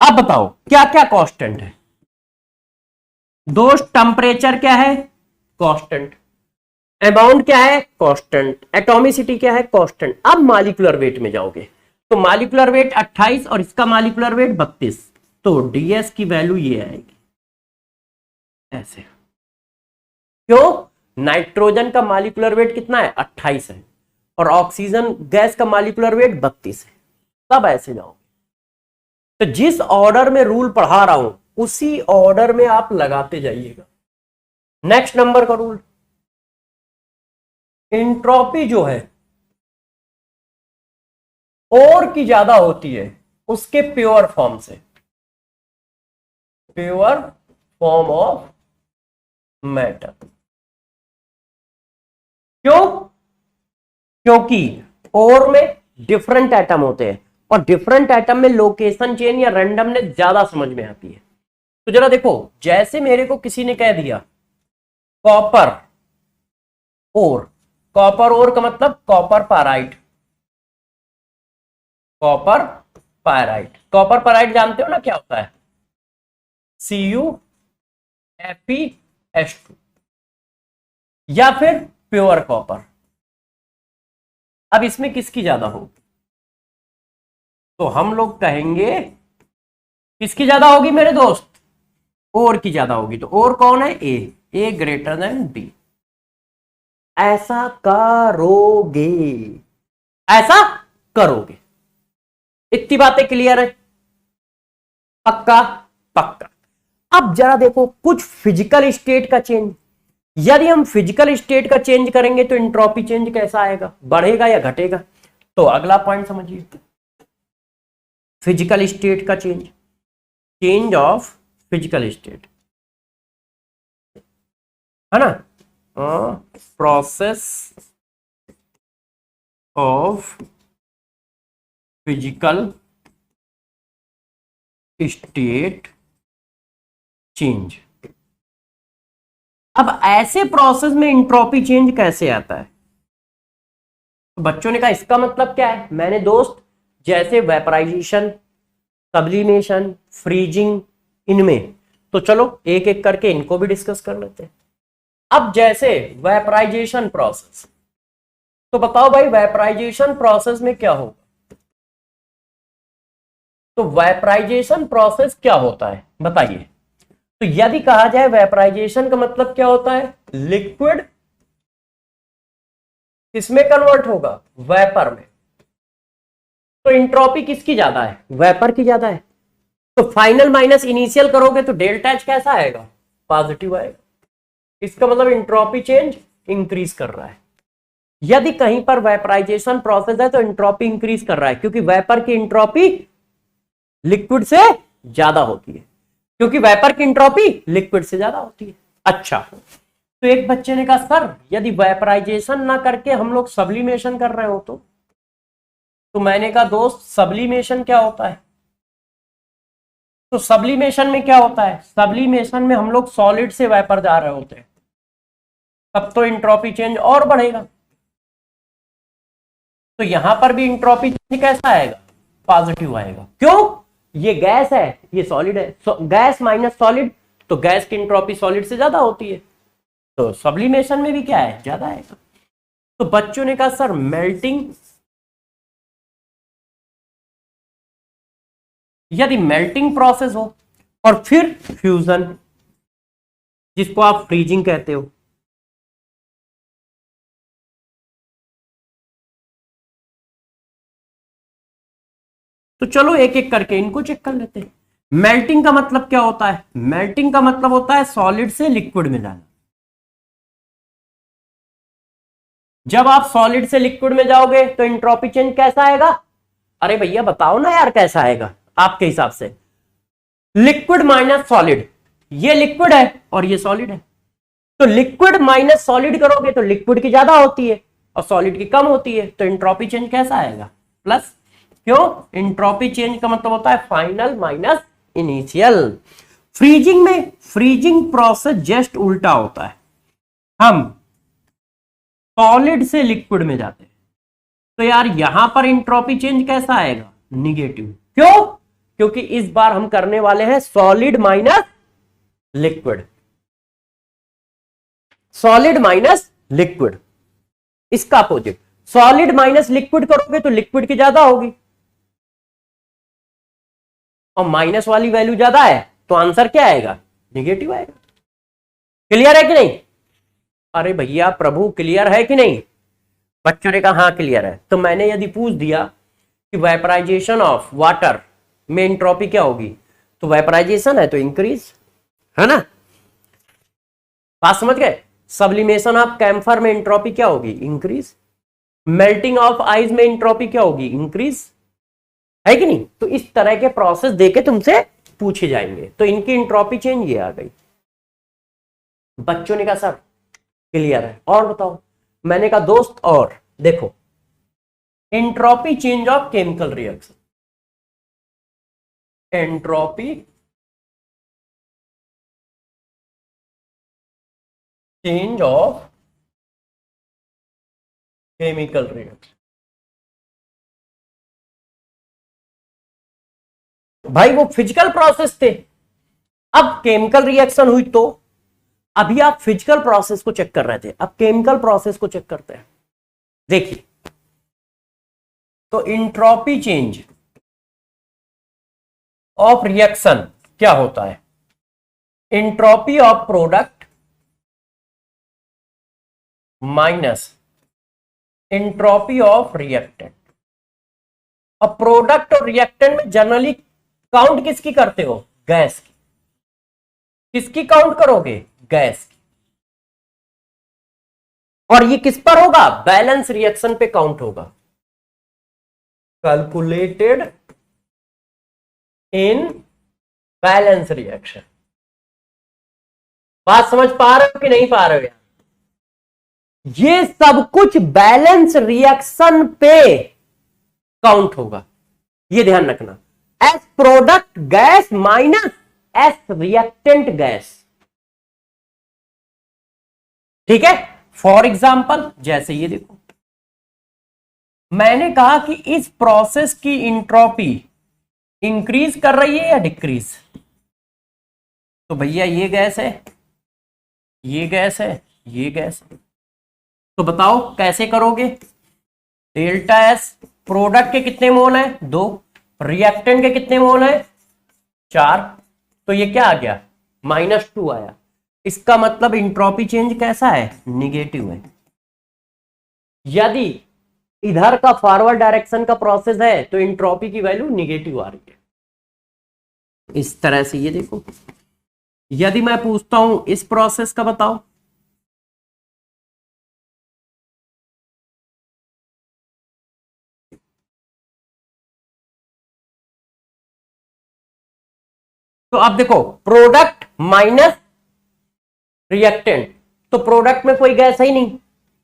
अब बताओ क्या क्या कांस्टेंट है। दोस्त टेम्परेचर क्या है, कांस्टेंट। अमाउंट क्या है, कांस्टेंट। एटॉमिसिटी क्या है, कांस्टेंट। अब मॉलिक्यूलर वेट में जाओगे तो मॉलिक्यूलर वेट 28 और इसका मॉलिक्यूलर वेट 32, तो डीएस की वैल्यू ये आएगी ऐसे। क्यों, नाइट्रोजन का मॉलिक्यूलर वेट कितना है, 28 है, और ऑक्सीजन गैस का मॉलिक्यूलर वेट 32 है। तब ऐसे जाओगे। तो जिस ऑर्डर में रूल पढ़ा रहा हूं उसी ऑर्डर में आप लगाते जाइएगा। नेक्स्ट नंबर का रूल, एंट्रोपी जो है और की ज्यादा होती है उसके प्योर फॉर्म से, प्योर फॉर्म ऑफ मैटर। क्यों, क्योंकि और में डिफरेंट एटम होते हैं और डिफरेंट एटम में लोकेशन चेन या रैंडमनेस ज्यादा समझ में आती है। तो जरा देखो, जैसे मेरे को किसी ने कह दिया कॉपर ओर, कॉपर ओर का मतलब कॉपर पाराइट, कॉपर पाराइट, कॉपर पाराइट जानते हो ना क्या होता है, CuFeS2, या फिर प्योर कॉपर। अब इसमें किसकी ज्यादा होगी, तो हम लोग कहेंगे किसकी ज्यादा होगी मेरे दोस्त, ओर की ज्यादा होगी। तो ओर कौन है, ए ग्रेटर देन बी। ऐसा करोगे, ऐसा करोगे। इतनी बातें क्लियर है, पक्का पक्का। अब जरा देखो कुछ फिजिकल स्टेट का चेंज, यदि हम फिजिकल स्टेट का चेंज करेंगे तो इंट्रोपी चेंज कैसा आएगा, बढ़ेगा या घटेगा। तो अगला पॉइंट समझिए, फिजिकल स्टेट का change, change of physical state, है ना, process of physical state change. अब ऐसे प्रोसेस में इंट्रोपी चेंज कैसे आता है, तो बच्चों ने कहा इसका मतलब क्या है, मैंने दोस्त जैसे वेपराइजेशन, सब्लिमेशन, फ्रीजिंग, इनमें, तो चलो एक एक करके इनको भी डिस्कस कर लेते हैं। अब जैसे वेपराइजेशन प्रोसेस, तो बताओ भाई वेपराइजेशन प्रोसेस में क्या होगा, तो वेपराइजेशन प्रोसेस क्या होता है बताइए। तो यदि कहा जाए वेपराइजेशन का मतलब क्या होता है, लिक्विड किसमें कन्वर्ट होगा, वेपर में। तो इंट्रोपी किसकी ज्यादा है, वेपर की ज्यादा है। तो फाइनल माइनस इनिशियल करोगे तो डेल्टा एच कैसा आएगा, पॉजिटिव आएगा। इसका मतलब इंट्रोपी चेंज इंक्रीज कर रहा है। यदि कहीं पर वेपराइजेशन प्रोसेस है तो इंट्रोपी इंक्रीज कर रहा है, क्योंकि वेपर की इंट्रोपी लिक्विड से ज्यादा होती है, क्योंकि वेपर की इंट्रोपी लिक्विड से ज्यादा होती है। अच्छा, तो एक बच्चे ने कहा सर यदि वेपराइजेशन ना करके हम लोग सब्लिमेशन कर रहे हो तो मैंने कहा दोस्त सब्लिमेशन क्या होता है, तो सब्लिमेशन में क्या होता है, सब्लिमेशन में हम लोग सॉलिड से वेपर जा रहे होते हैं, तब तो इंट्रोपी चेंज और बढ़ेगा। तो यहां पर भी इंट्रोपी चेंज कैसा आएगा, पॉजिटिव आएगा। क्यों, ये गैस है ये सॉलिड है, गैस माइनस सॉलिड, तो गैस की इंट्रोपी सॉलिड से ज्यादा होती है, तो सब्लिमेशन में भी क्या है, ज्यादा आएगा। तो बच्चों ने कहा सर मेल्टिंग, यदि मेल्टिंग प्रोसेस हो और फिर फ्यूजन, जिसको आप फ्रीजिंग कहते हो, तो चलो एक एक करके इनको चेक कर लेते हैं। मेल्टिंग का मतलब क्या होता है, मेल्टिंग का मतलब होता है सॉलिड से लिक्विड में जाना। जब आप सॉलिड से लिक्विड में जाओगे तो इंट्रोपी चेंज कैसा आएगा, अरे भैया बताओ ना यार कैसा आएगा आपके हिसाब से, लिक्विड माइनस सॉलिड, ये लिक्विड है और ये सॉलिड है, तो लिक्विड माइनस सॉलिड करोगे तो लिक्विड की ज्यादा होती है और सॉलिड की कम होती है, तो इंट्रोपी चेंज कैसा आएगा, प्लस। क्यों, इंट्रोपी चेंज का मतलब होता है फाइनल माइनस इनिशियल। फ्रीजिंग में, फ्रीजिंग प्रोसेस जस्ट उल्टा होता है, हम सॉलिड से लिक्विड में जाते हैं, तो यार यहां पर इंट्रोपी चेंज कैसा आएगा, निगेटिव। क्यों, क्योंकि इस बार हम करने वाले हैं solid minus liquid, solid minus liquid, इसका अपोजिट। सॉलिड माइनस लिक्विड करोगे तो लिक्विड की ज्यादा होगी और माइनस वाली वैल्यू ज्यादा है, तो आंसर क्या आएगा, निगेटिव आएगा। क्लियर है कि नहीं, अरे भैया प्रभु क्लियर है कि नहीं, बच्चों ने कहा हाँ क्लियर है। तो मैंने यदि पूछ दिया कि वेपराइजेशन ऑफ वाटर में एंट्रोपी क्या होगी, तो वेपराइजेशन है तो इंक्रीज, है ना, बात समझ गए। सब्लिमेशन ऑफ कैम्फर में एंट्रोपी क्या होगी, इंक्रीज। मेल्टिंग ऑफ आइस में एंट्रोपी क्या होगी, इंक्रीज, है कि नहीं। तो इस तरह के प्रोसेस देके तुमसे पूछे जाएंगे, तो इनकी एंट्रोपी चेंज ये आ गई। बच्चों ने कहा सर क्लियर है, और बताओ। मैंने कहा दोस्त और देखो, entropy change of chemical reaction, entropy change of chemical reaction. भाई वो फिजिकल प्रोसेस थे, अब केमिकल रिएक्शन हुई तो अभी आप फिजिकल प्रोसेस को चेक कर रहे थे, अब केमिकल प्रोसेस को चेक करते हैं। देखिए तो इंट्रोपी चेंज ऑफ रिएक्शन क्या होता है, entropy of product minus entropy of reactant. अब प्रोडक्ट और रिएक्टेंट में जनरली काउंट किसकी करते हो, गैस की। किसकी काउंट करोगे, गैस की। और ये किस पर होगा, बैलेंस रिएक्शन पे काउंट होगा, कैलकुलेटेड इन बैलेंस रिएक्शन। बात समझ पा रहे हो कि नहीं पा रहे हो यार, ये सब कुछ बैलेंस रिएक्शन पे काउंट होगा, ये ध्यान रखना। S product gas minus S reactant gas, ठीक है। फॉर एग्जाम्पल जैसे ये देखो, मैंने कहा कि इस प्रोसेस की इंट्रोपी इंक्रीज कर रही है या डिक्रीज, तो भैया ये गैस है, ये गैस है, ये गैस है, तो बताओ कैसे करोगे। डेल्टा एस प्रोडक्ट के कितने मोल है, 2, रिएक्टेंट के कितने मोल है, 4, तो ये क्या आ गया, -2 आया। इसका मतलब इंट्रोपी चेंज कैसा है, निगेटिव है। यदि इधर का फॉरवर्ड डायरेक्शन का प्रोसेस है तो इंट्रोपी की वैल्यू निगेटिव आ रही है। इस तरह से ये देखो, यदि मैं पूछता हूं इस प्रोसेस का बताओ, तो अब देखो प्रोडक्ट माइनस रिएक्टेंट, तो प्रोडक्ट में कोई गैस है ही नहीं,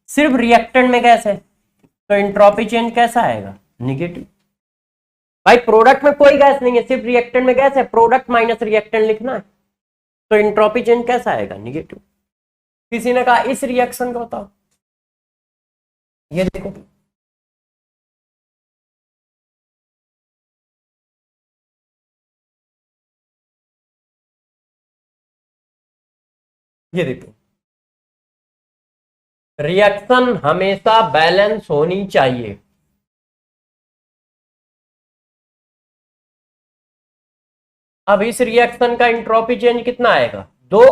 सिर्फ रिएक्टेंट में गैस है, तो इंट्रोपी चेंज कैसा आएगा, निगेटिव। भाई प्रोडक्ट में कोई गैस नहीं है, सिर्फ रिएक्टेंट में गैस है, प्रोडक्ट माइनस रिएक्टेंट लिखना है, तो इंट्रोपी चेंज कैसा आएगा, निगेटिव। किसी ने कहा इस रिएक्शन का बताओ, ये देखो ये देखो, रिएक्शन हमेशा बैलेंस होनी चाहिए। अब इस रिएक्शन का इंट्रोपी चेंज कितना आएगा, 2,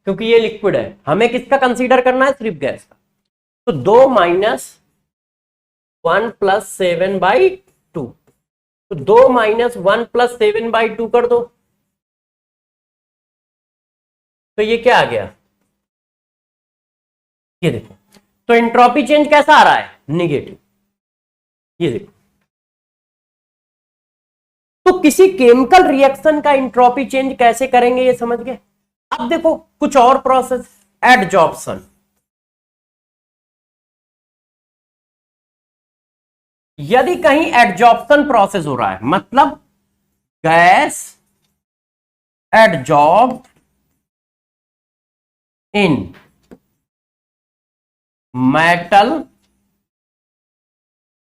क्योंकि ये लिक्विड है, हमें किसका कंसीडर करना है, सिर्फ गैस का, तो 2 - 1 + 7/2, तो 2 - 1 + 7/2 कर दो, तो ये क्या आ गया, ये देखो। तो इंट्रोपी चेंज कैसा आ रहा है, निगेटिव, ये देखो। तो किसी केमिकल रिएक्शन का इंट्रोपी चेंज कैसे करेंगे ये समझ गए। अब देखो कुछ और प्रोसेस, एडजॉर्प्शन। यदि कहीं एडजॉर्प्शन प्रोसेस हो रहा है, मतलब गैस एडजॉर्ब इन मेटल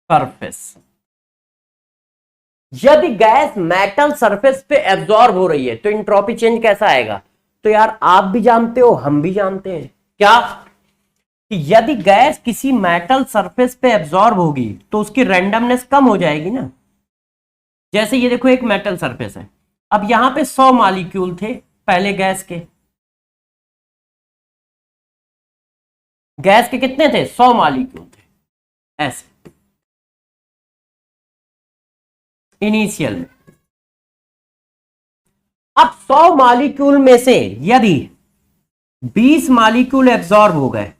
सरफेस, यदि गैस मेटल सरफेस पे एब्जॉर्ब हो रही है तो इंट्रोपी चेंज कैसा आएगा। तो यार आप भी जानते हो, हम भी जानते हैं क्या, कि यदि गैस किसी मेटल सरफेस पे एब्जॉर्ब होगी तो उसकी रैंडमनेस कम हो जाएगी ना। जैसे ये देखो एक मेटल सरफेस है, अब यहां पे 100 मॉलिक्यूल थे पहले गैस के, गैस के कितने थे, 100 मॉलिक्यूल थे ऐसे इनिशियल में। अब 100 मॉलिक्यूल में से यदि 20 मॉलिक्यूल एब्जॉर्ब हो गए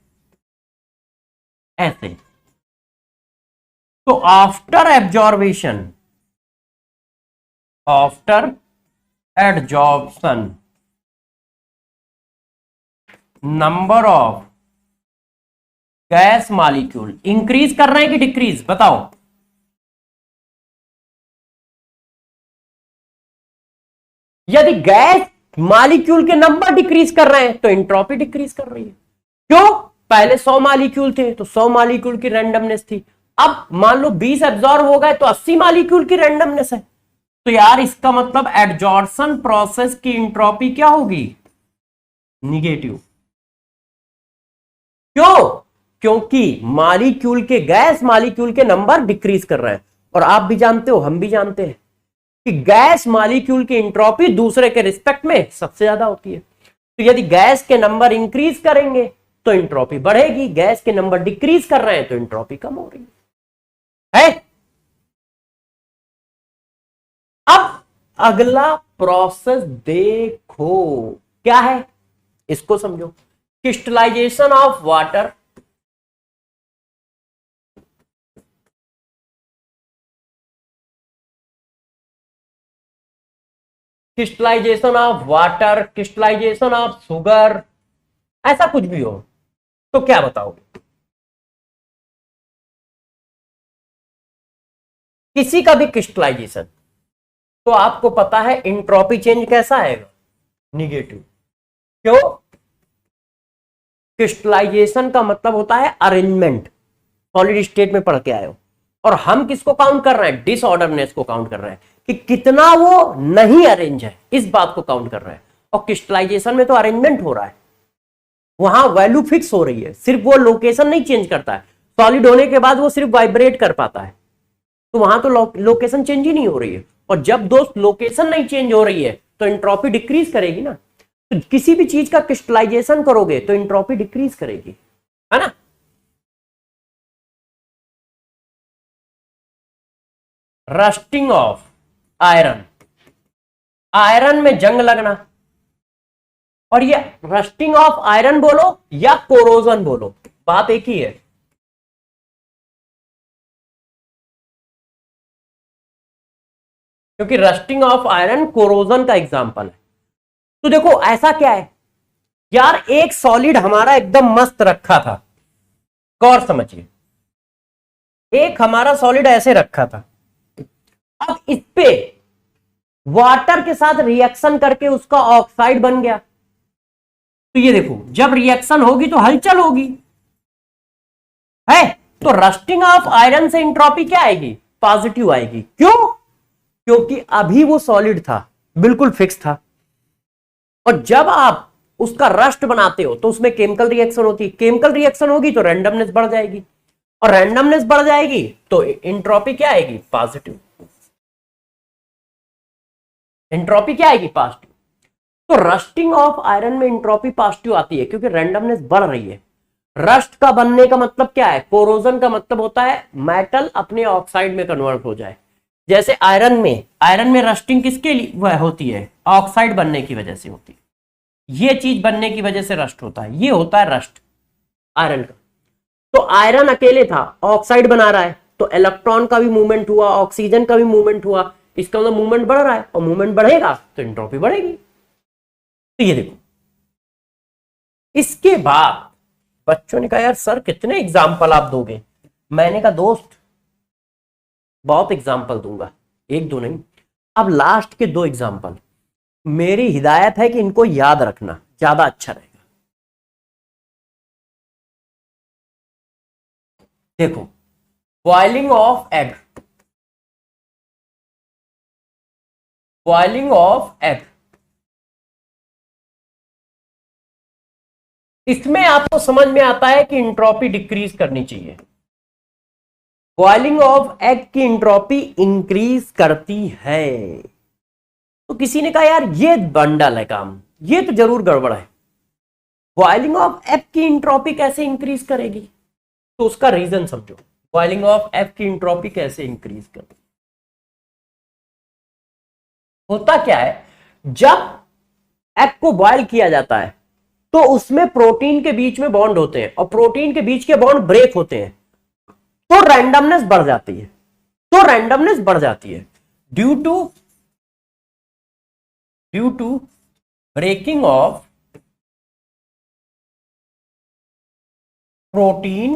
ऐसे, तो after absorption, after adsorption, number of gas molecule increase कर रहे हैं कि डिक्रीज, बताओ। यदि गैस मॉलिक्यूल के नंबर डिक्रीज कर रहे हैं तो इंट्रोपी डिक्रीज कर रही है। क्यों? पहले 100 मॉलिक्यूल थे तो 100 मॉलिक्यूल की रैंडमनेस थी, अब मान लो 20 एब्जॉर्ब हो गए तो 80 मॉलिक्यूल की रैंडमनेस है। तो यार इसका मतलब एडजॉर्प्शन प्रोसेस की एंट्रोपी क्या होगी? निगेटिव। क्यों? क्योंकि मॉलिक्यूल के, गैस मॉलिक्यूल के नंबर डिक्रीज कर रहे हैं, और आप भी जानते हो, हम भी जानते हैं कि गैस मॉलिक्यूल की एंट्रोपी दूसरे के रिस्पेक्ट में सबसे ज्यादा होती है। तो यदि गैस के नंबर इंक्रीज करेंगे तो एंट्रोपी बढ़ेगी, गैस के नंबर डिक्रीज कर रहे हैं तो एंट्रोपी कम हो रही है। अब अगला प्रोसेस देखो क्या है, इसको समझो। Crystallization of water, crystallization of water, crystallization of sugar, ऐसा कुछ भी हो तो क्या बताओगे? किसी का भी क्रिस्टलाइजेशन तो आपको पता है एंट्रोपी चेंज कैसा आएगा? निगेटिव। क्यों? क्रिस्टलाइजेशन का मतलब होता है अरेंजमेंट, सॉलिड स्टेट में पढ़ के आए हो, और हम किसको काउंट कर रहे हैं? डिसऑर्डरनेस को काउंट कर रहे हैं कि कितना वो नहीं अरेंज है, इस बात को काउंट कर रहे हैं। और क्रिस्टलाइजेशन में तो अरेंजमेंट हो रहा है, वहां वैल्यू फिक्स हो रही है, सिर्फ वो लोकेशन नहीं चेंज करता है, सॉलिड होने के बाद वो सिर्फ वाइब्रेट कर पाता है, तो वहां तो लोकेशन चेंज ही नहीं हो रही है। और जब दोस्त लोकेशन नहीं चेंज हो रही है तो एंट्रोपी डिक्रीज करेगी ना। तो किसी भी चीज का क्रिस्टलाइजेशन करोगे तो एंट्रोपी डिक्रीज करेगी, है ना। रस्टिंग ऑफ आयरन, आयरन में जंग लगना, और ये रस्टिंग ऑफ आयरन बोलो या कोरोजन बोलो, बात एक ही है। क्योंकि रस्टिंग ऑफ आयरन कोरोजन का एग्जांपल है। तो देखो ऐसा क्या है यार, एक सॉलिड हमारा एकदम मस्त रखा था, गौर समझिए, एक हमारा सॉलिड ऐसे रखा था, अब इस पे वाटर के साथ रिएक्शन करके उसका ऑक्साइड बन गया। तो ये देखो जब रिएक्शन होगी तो हलचल होगी, है, तो रस्टिंग ऑफ आयरन से एंट्रोपी क्या आएगी? पॉजिटिव आएगी। क्यों? क्योंकि अभी वो सॉलिड था, बिल्कुल फिक्स था, और जब आप उसका रस्ट बनाते हो तो उसमें केमिकल रिएक्शन होती है, केमिकल रिएक्शन होगी तो रैंडमनेस बढ़ जाएगी, और रैंडमनेस बढ़ जाएगी तो एंट्रोपी क्या आएगी? पॉजिटिव। एंट्रोपी क्या आएगी? पॉजिटिव। तो रस्टिंग ऑफ आयरन में एंट्रोपी पॉजिटिव आती है क्योंकि रैंडमनेस बढ़ रही है। रस्ट का बनने का मतलब क्या है? कोरोजन का मतलब होता है मेटल अपने ऑक्साइड में कन्वर्ट हो जाए। जैसे आयरन में रस्टिंग किसके लिए वह होती है? ऑक्साइड बनने की वजह से होती है, ये चीज बनने की वजह से रस्ट होता है, ये होता है रस्ट आयरन का। तो आयरन अकेले था, ऑक्साइड बना रहा है, तो इलेक्ट्रॉन का भी मूवमेंट हुआ, ऑक्सीजन का भी मूवमेंट हुआ, इसका मतलब मूवमेंट बढ़ रहा है, और मूवमेंट बढ़ेगा तो एंट्रोपी बढ़ेगी। तो ये देखो, इसके बाद बच्चों ने कहा यार सर कितने एग्जाम्पल आप दोगे? मैंने कहा दोस्त बहुत एग्जाम्पल दूंगा, एक दो नहीं। अब लास्ट के 2 एग्जाम्पल, मेरी हिदायत है कि इनको याद रखना, ज्यादा अच्छा रहेगा। देखो, boiling of egg, boiling of egg, इसमें आपको समझ में आता है कि एंट्रोपी डिक्रीज करनी चाहिए। बॉइलिंग ऑफ एग की एंट्रोपी इंक्रीज करती है। तो किसी ने कहा यार ये बंडल है काम, ये तो जरूर गड़बड़ है, बॉइलिंग ऑफ एग की एंट्रोपी कैसे इंक्रीज करेगी? तो उसका रीजन समझो, बॉइलिंग ऑफ एग की एंट्रोपी कैसे इंक्रीज करेगी। होता क्या है, जब एग को बॉयल किया जाता है तो उसमें प्रोटीन के बीच में बॉन्ड होते हैं, और प्रोटीन के बीच के बॉन्ड ब्रेक होते हैं, तो रैंडमनेस बढ़ जाती है, तो रैंडमनेस बढ़ जाती है due to breaking of protein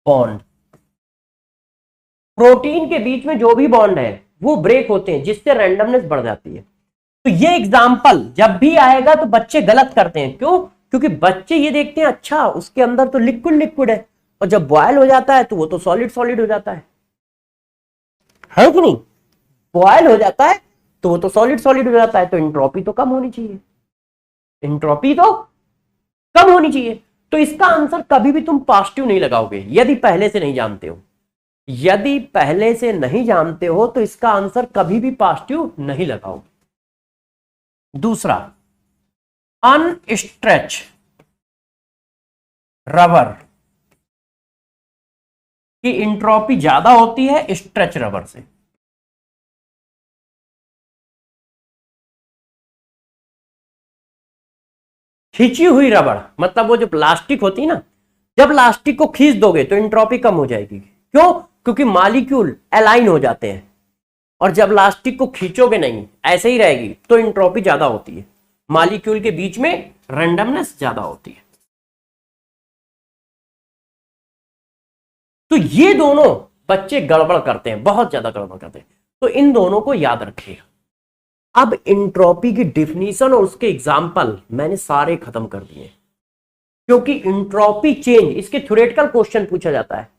bond. Protein के बीच में जो भी बॉन्ड है वो ब्रेक होते हैं, जिससे रैंडमनेस बढ़ जाती है। तो ये एग्जाम्पल जब भी आएगा तो बच्चे गलत करते हैं। क्यों? क्योंकि बच्चे ये देखते हैं अच्छा उसके अंदर तो लिक्विड लिक्विड है, और जब बॉयल हो जाता है तो वो तो सॉलिड सॉलिड हो जाता है कि नहीं? बॉयल हो जाता है तो वो तो सॉलिड सॉलिड हो जाता है, तो एंट्रोपी तो कम होनी चाहिए, एंट्रोपी तो कम होनी चाहिए। तो इसका आंसर कभी भी तुम पॉजिटिव नहीं लगाओगे यदि पहले से नहीं जानते हो। यदि पहले से नहीं जानते हो तो इसका आंसर कभी भी पॉजिटिव नहीं लगाओगे। दूसरा, अनस्ट्रेच रबर की एंट्रोपी ज्यादा होती है स्ट्रेच रबर से। खींची हुई रबड़ मतलब वो जो प्लास्टिक होती है ना, जब प्लास्टिक को खींच दोगे तो एंट्रोपी कम हो जाएगी। क्यों? क्योंकि मॉलिक्यूल अलाइन हो जाते हैं, और जब प्लास्टिक को खींचोगे नहीं ऐसे ही रहेगी तो एंट्रोपी ज्यादा होती है, मॉलिक्यूल के बीच में रैंडमनेस ज्यादा होती है। तो ये दोनों बच्चे गड़बड़ करते हैं, बहुत ज्यादा गड़बड़ करते हैं, तो इन दोनों को याद रखिएगा। अब एंट्रोपी की डिफिनीशन और उसके एग्जाम्पल मैंने सारे खत्म कर दिए, क्योंकि एंट्रोपी चेंज इसके थ्योरेटिकल क्वेश्चन पूछा जाता है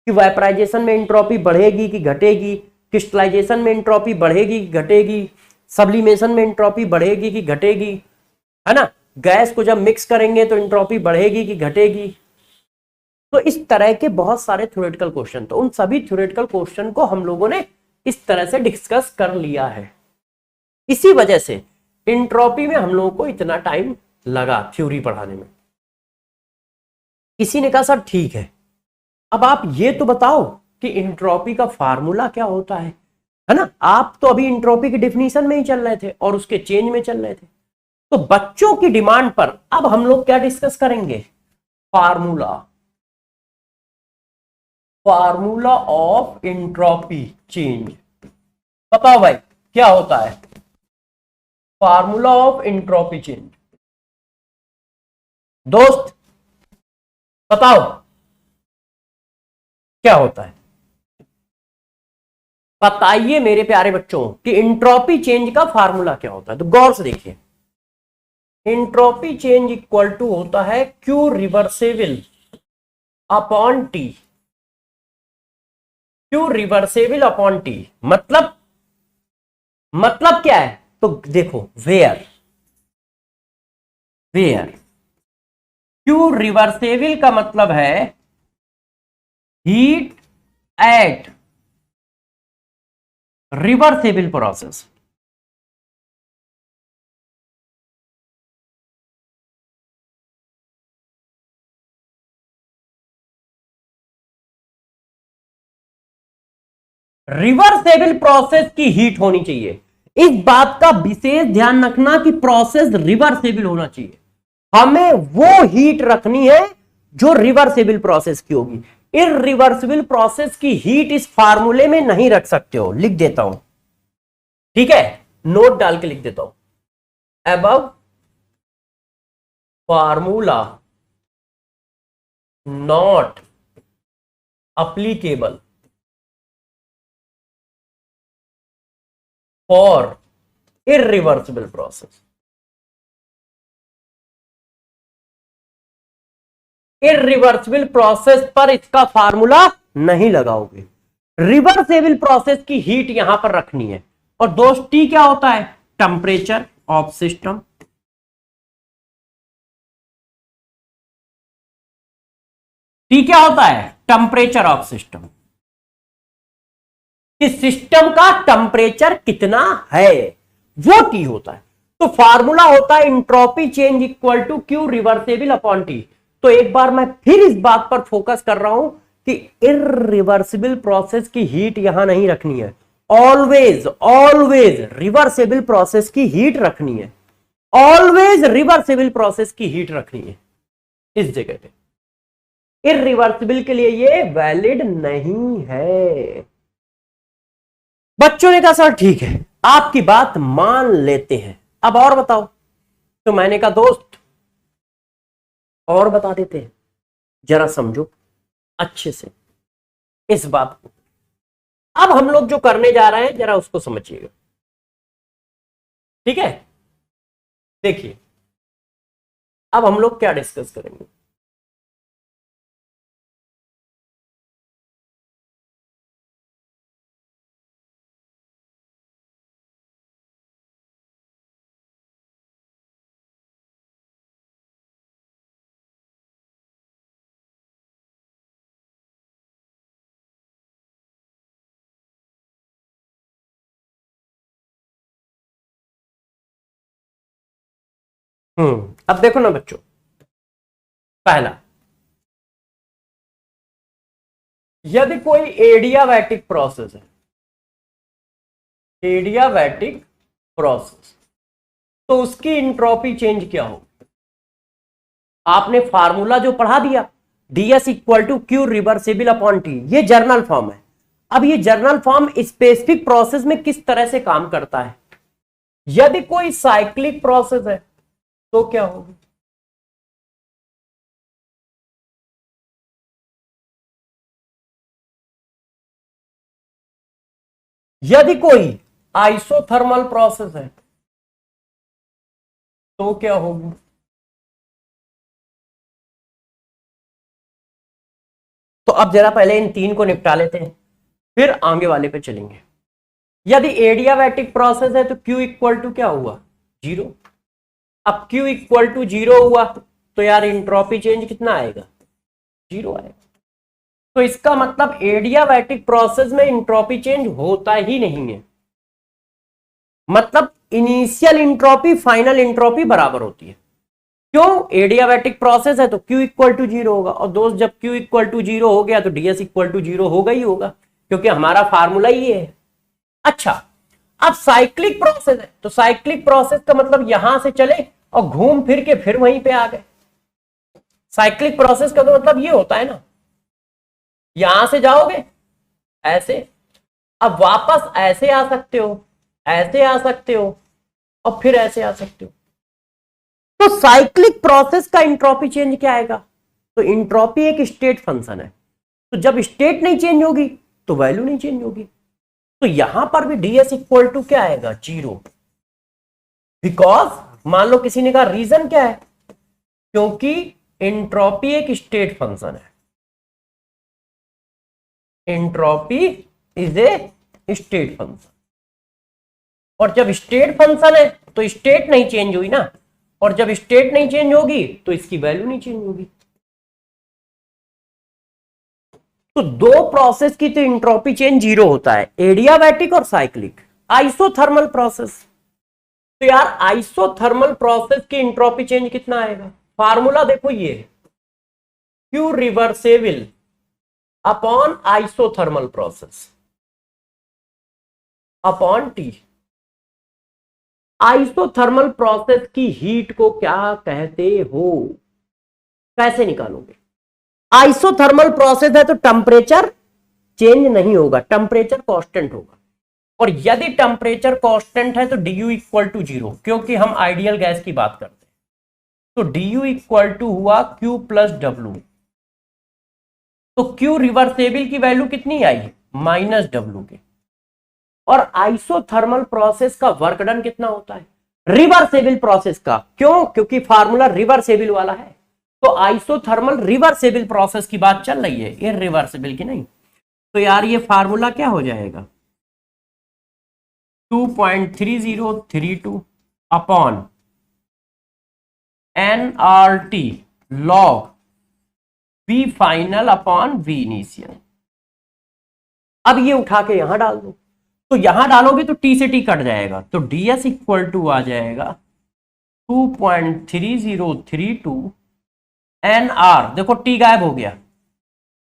कि वेपराइजेशन में एंट्रोपी बढ़ेगी कि घटेगी, क्रिस्टलाइजेशन में एंट्रोपी बढ़ेगी कि घटेगी, सब्लिमेशन में एंट्रोपी बढ़ेगी कि घटेगी, है ना, गैस को जब मिक्स करेंगे तो एंट्रोपी बढ़ेगी कि घटेगी। तो इस तरह के बहुत सारे थ्योरेटिकल क्वेश्चन, तो उन सभी थ्योरेटिकल क्वेश्चन को हम लोगों ने इस तरह से डिस्कस कर लिया है। इसी वजह से एंट्रोपी में हम लोगों को इतना टाइम लगा थ्योरी पढ़ाने में। किसी ने कहा सर ठीक है, अब आप ये तो बताओ कि एंट्रोपी का फार्मूला क्या होता है ना? आप तो अभी एंट्रोपी की डिफिनीशन में ही चल रहे थे और उसके चेंज में चल रहे थे। तो बच्चों की डिमांड पर अब हम लोग क्या डिस्कस करेंगे? Formula, formula of entropy change. बताओ भाई क्या होता है फार्मूला ऑफ एंट्रोपी चेंज? दोस्त बताओ क्या होता है? बताइए मेरे प्यारे बच्चों कि एंट्रोपी चेंज का फार्मूला क्या होता है। तो गौर से देखिए, एंट्रोपी चेंज इक्वल टू होता है Q reversible upon T. Q reversible upon T मतलब क्या है? तो देखो, वेयर क्यू रिवर्सेबल का मतलब है heat eight reversible process. Reversible process की हीट होनी चाहिए। इस बात का विशेष ध्यान रखना कि प्रोसेस रिवर्सेबल होना चाहिए। हमें वो हीट रखनी है जो रिवर्सेबल प्रोसेस की होगी। इररिवर्सिबल प्रोसेस की हीट इस फार्मूले में नहीं रख सकते हो। लिख देता हूं, ठीक है, नोट डाल के लिख देता हूं। Above formula not applicable for irreversible process. Irreversible process पर इसका फार्मूला नहीं लगाओगे। रिवर्सेबल प्रोसेस की हीट यहां पर रखनी है। और दोस्त टी क्या होता है? Temperature of system. टी क्या होता है? Temperature of system. इस सिस्टम का टेम्परेचर कितना है वो टी होता है। तो फार्मूला होता है entropy change equal to Q reversible upon T. तो एक बार मैं फिर इस बात पर फोकस कर रहा हूं कि इररिवर्सिबल प्रोसेस की हीट यहां नहीं रखनी है। ऑलवेज रिवर्सेबल प्रोसेस की हीट रखनी है। ऑलवेज रिवर्सेबल प्रोसेस की हीट रखनी है इस जगह पे। इररिवर्सिबल के लिए ये वैलिड नहीं है। बच्चों ने कहा सर ठीक है, आपकी बात मान लेते हैं, अब और बताओ। तो मैंने कहा दोस्त और बता देते हैं, जरा समझो अच्छे से इस बात को। अब हम लोग जो करने जा रहे हैं जरा उसको समझिएगा, ठीक है? देखिए, अब हम लोग क्या डिस्कस करेंगे? अब देखो ना बच्चों, पहला, यदि कोई एडियाबैटिक प्रोसेस है, एडियाबैटिक प्रोसेस, तो उसकी इंट्रोपी चेंज क्या हो? आपने फार्मूला जो पढ़ा दिया, ds equal to Q reversible upon T, ये जर्नल फॉर्म है। अब ये जर्नल फॉर्म स्पेसिफिक प्रोसेस में किस तरह से काम करता है? यदि कोई साइक्लिक प्रोसेस है तो क्या होगी? यदि कोई आइसोथर्मल प्रोसेस है तो क्या होगी? तो अब जरा पहले इन तीन को निपटा लेते हैं, फिर आगे वाले पे चलेंगे। यदि एडियाबैटिक प्रोसेस है तो Q इक्वल टू क्या हुआ? 0। अब Q इक्वल टू 0 हुआ तो यार इंट्रोपी चेंज कितना आएगा? 0 आएगा। तो इसका मतलब एडियाबैटिक प्रोसेस में इंट्रोपी चेंज होता ही नहीं है, मतलब इनिशियल इंट्रोपी फाइनल इंट्रोपी बराबर होती है। क्यों? एडियाबैटिक प्रोसेस है तो Q इक्वल टू 0 होगा, और दोस्त जब Q इक्वल टू 0 हो गया तो ds इक्वल टू 0 होगा ही होगा, क्योंकि हमारा फार्मूला ये है। अच्छा, अब साइक्लिक प्रोसेस है तो साइक्लिक प्रोसेस का मतलब यहां से चले और घूम फिर के फिर वहीं पे आ गए। साइक्लिक प्रोसेस का तो मतलब ये होता है ना, यहां से जाओगे ऐसे, अब वापस ऐसे आ सकते हो, ऐसे आ सकते हो, और फिर ऐसे आ सकते हो। तो साइक्लिक प्रोसेस का इंट्रोपी चेंज क्या आएगा? तो इंट्रोपी एक स्टेट फंक्शन है, तो जब स्टेट नहीं चेंज होगी तो वैल्यू नहीं चेंज होगी। तो यहां पर भी ds इक्वल टू क्या आएगा? 0। बिकॉज मान लो किसी ने कहा रीजन क्या है? क्योंकि इंट्रोपी एक स्टेट फंक्शन है, entropy is a state function, और जब स्टेट फंक्शन है तो स्टेट नहीं चेंज हुई ना, और जब स्टेट नहीं चेंज होगी तो इसकी वैल्यू नहीं चेंज होगी। तो दो प्रोसेस की तो इंट्रोपी चेंज 0 होता है, एडियाबैटिक और साइक्लिक। आइसोथर्मल प्रोसेस, तो यार आइसोथर्मल प्रोसेस की इंट्रोपी चेंज कितना आएगा? फार्मूला देखो, ये Q reversible upon isothermal process upon T। Isothermal process की हीट को क्या कहते हो? कैसे निकालोगे? आइसोथर्मल प्रोसेस है तो टेम्परेचर चेंज नहीं होगा, टेम्परेचर कांस्टेंट होगा, और यदि टेम्परेचर कांस्टेंट है तो du इक्वल टू 0, क्योंकि हम आइडियल गैस की बात करते हैं। तो du इक्वल टू हुआ Q प्लस W, तो Q रिवर्सेबल की वैल्यू कितनी आई? -W के। और आइसोथर्मल प्रोसेस का वर्क डन कितना होता है? रिवर्सेबल प्रोसेस का, क्यों? क्योंकि फार्मूला रिवर्सेबल वाला है। तो आइसोथर्मल रिवर्सेबल प्रोसेस की बात चल रही है, इररिवर्सिबल की नहीं। तो यार ये फार्मूला क्या हो जाएगा? 2.3032 upon nRT log V final upon V initial. अब ये उठा के यहां डाल दो, तो यहां डालोगे तो T से T कट जाएगा, तो ds इक्वल टू आ जाएगा 2.3032 nr। देखो T गायब हो गया,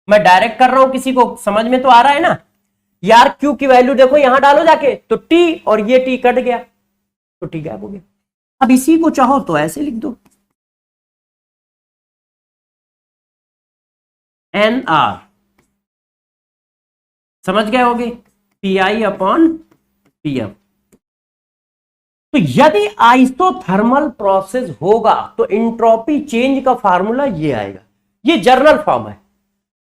मैं डायरेक्ट कर रहा हूं, किसी को समझ में तो आ रहा है ना यार? Q की वैल्यू देखो यहां डालो जाके, तो T और ये T कट गया तो T गायब हो गया। अब इसी को चाहो तो ऐसे लिख दो, nr, समझ गए होगे, PI अपॉन PM। तो यदि आइसोथर्मल प्रोसेस होगा तो इंट्रोपी चेंज का फार्मूला ये आएगा, ये जर्नल फॉर्म है।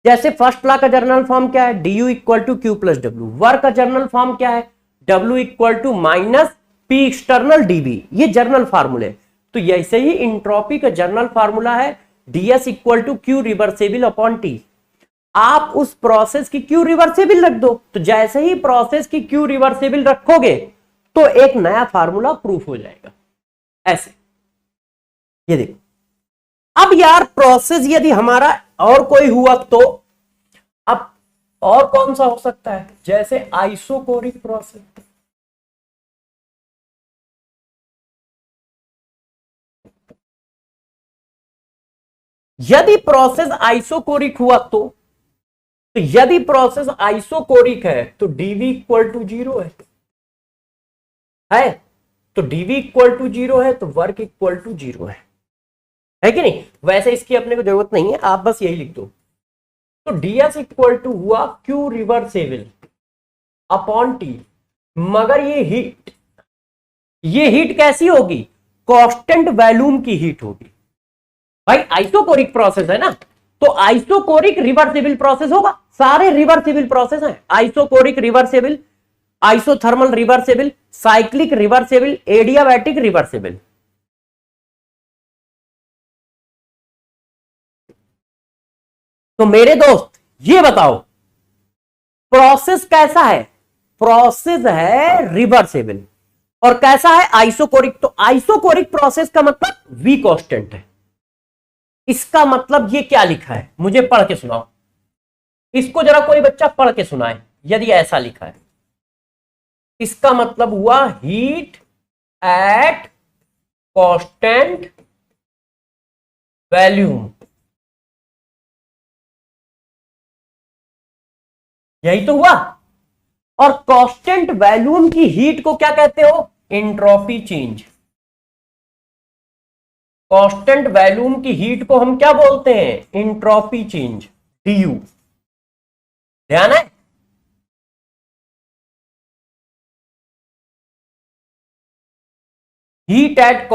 जैसे फर्स्ट लॉ का जर्नल फॉर्म क्या है? du equal to Q plus W। Work का जर्नल फॉर्म क्या है? W equal to minus P external dB, ये जर्नल फार्मूले। तो ऐसे ही इंट्रोपी का जनरल फार्मूला है ds equal to Q reversible upon T. आप उस प्रोसेस की क्यू रिवर्सेबल रख दो, तो जैसे ही प्रोसेस की क्यू रिवर्सेबल रखोगे तो एक नया फार्मूला प्रूफ हो जाएगा। ऐसे ये देखो। अब यार प्रोसेस यदि हमारा और कोई हुआ तो अब और कौन सा हो सकता है, जैसे आइसोकोरिक प्रोसेस। यदि प्रोसेस आइसोकोरिक हुआ तो यदि प्रोसेस आइसोकोरिक है तो डीवी इक्वल टू 0 है तो डीवी इक्वल टू 0 है तो वर्क इक्वल टू 0 है कि नहीं। वैसे इसकी अपने को जरूरत नहीं है, आप बस यही लिख दो। तो ds इक्वल टू हुआ क्यू रिवर्सेबल अपॉन टी, मगर ये हीट कैसी होगी, कांस्टेंट वॉल्यूम की हीट होगी। भाई आइसोकोरिक प्रोसेस है ना, तो आइसोकोरिक रिवर्सेबल प्रोसेस होगा, सारे रिवर्सेबल प्रोसेस हैं, isochoric reversible, isothermal reversible, cyclic reversible, adiabatic reversible. तो मेरे दोस्त ये बताओ प्रोसेस कैसा है, प्रोसेस है रिवर्सेबल, और कैसा है आइसोकोरिक। तो आइसोकोरिक प्रोसेस का मतलब वी कांस्टेंट है। इसका मतलब ये क्या लिखा है, मुझे पढ़ के सुनाओ, इसको जरा कोई बच्चा पढ़ के सुनाए। यदि ऐसा लिखा है, इसका मतलब हुआ हीट एट कांस्टेंट वॉल्यूम, यही तो हुआ। और कांस्टेंट वॉल्यूम की हीट को क्या कहते हो, एंट्रोपी चेंज। कांस्टेंट वॉल्यूम की हीट को हम क्या बोलते हैं, एंट्रोपी चेंज, डीयू। ध्यान है। Heat at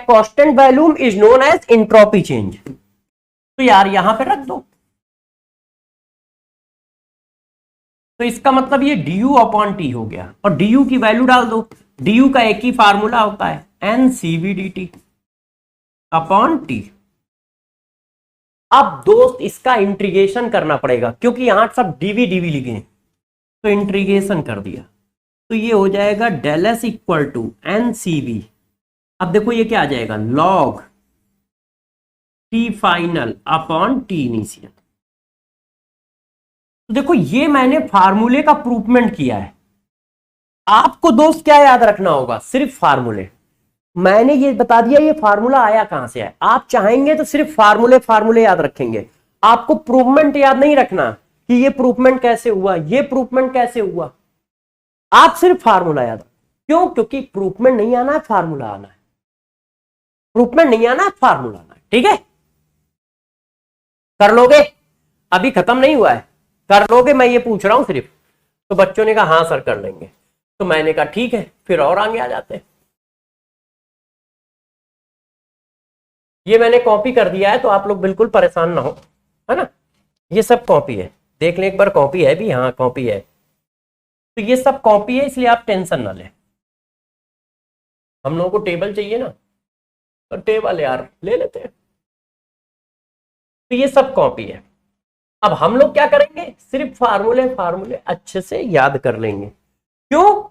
constant volume is known as entropy change. तो यार यहां पे रख दो, तो इसका मतलब ये du अपॉन टी हो गया, और du की वैल्यू डाल दो। du का एक ही फार्मूला होता है NCV/dt अपॉन टी। अब दोस्त इसका इंटीग्रेशन करना पड़ेगा, क्योंकि यहां सब डीवी लिखे हैं, तो इंटीग्रेशन कर दिया तो ये हो जाएगा del S equal to NCV। अब देखो ये क्या आ जाएगा, log T final upon T initial. तो देखो ये मैंने फार्मूले का प्रूफमेंट किया है। आपको दोस्त क्या याद रखना होगा, सिर्फ फार्मूले। मैंने ये बता दिया ये फार्मूला आया कहां से है। आप चाहेंगे तो सिर्फ फार्मूले याद रखेंगे, आपको प्रूफमेंट याद नहीं रखना कि ये प्रूफमेंट कैसे हुआ, ये प्रूफमेंट कैसे हुआ। आप सिर्फ फार्मूला याद, क्यों, क्योंकि प्रूफमेंट नहीं आना है, फार्मूला आना है। प्रूफमेंट नहीं आना है, फार्मूला आना है। ठीक है, कर लोगे, अभी खत्म नहीं हुआ है, कर लोगे, मैं ये पूछ रहा हूं सिर्फ। तो बच्चों ने कहा हाँ सर कर लेंगे, तो मैंने कहा ठीक है, फिर और आगे आ जाते हैं। ये मैंने कॉपी कर दिया है, तो आप लोग बिल्कुल परेशान ना हो, है ना। ये सब कॉपी है, देख लें एक बार, कॉपी है भी, हाँ कॉपी है। तो ये सब कॉपी है, इसलिए आप टेंशन ना लें। हम लोगों को टेबल चाहिए ना, तो टेबल यार ले लेते हैं। तो ये सब कॉपी है। अब हम लोग क्या करेंगे, सिर्फ फार्मूले अच्छे से याद कर लेंगे। क्यों,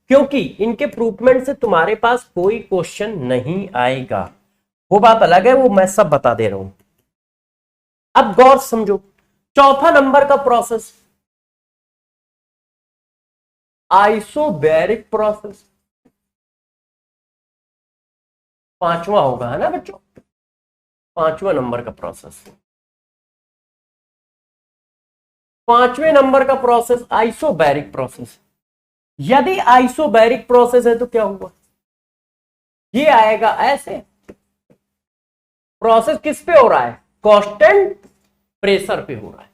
क्योंकि इनके प्रूफमेंट से तुम्हारे पास कोई क्वेश्चन नहीं आएगा, वो बात अलग है, वो मैं सब बता दे रहा हूं। अब गौर समझो, चौथा नंबर का प्रोसेस आइसोबैरिक प्रोसेस, पांचवा होगा, है ना बच्चों, पांचवा नंबर का प्रोसेस। पांचवें नंबर का प्रोसेस आइसोबैरिक प्रोसेस। यदि आइसोबैरिक प्रोसेस है तो क्या हुआ, ये आएगा ऐसे। प्रोसेस किस पे हो रहा है, कांस्टेंट प्रेशर पे हो रहा है।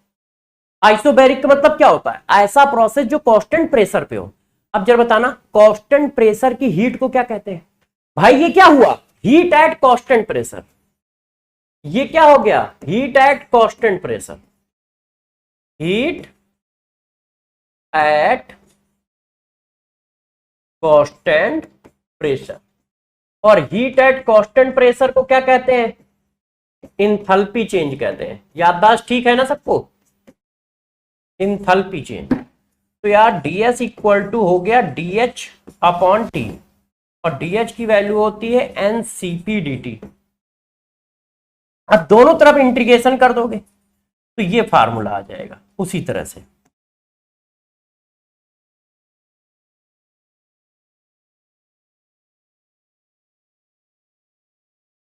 आइसोबैरिक का मतलब क्या होता है, ऐसा प्रोसेस जो कांस्टेंट प्रेशर पे हो। अब जरा बताना, कांस्टेंट प्रेशर की हीट को क्या कहते हैं। भाई ये क्या हुआ, हीट एट कांस्टेंट प्रेशर। ये क्या हो गया, heat at constant pressure, heat at constant pressure. और हीट एट कांस्टेंट प्रेशर को क्या कहते हैं? इंथैल्पी चेंज कहते हैं। याददाश्त ठीक है ना सबको? Enthalpy change. तो यार ds इक्वल टू हो गया dH अपॉन टी, और dH की वैल्यू होती है NCP dt। अब दोनों तरफ इंटीग्रेशन कर दोगे तो ये फार्मूला आ जाएगा उसी तरह से।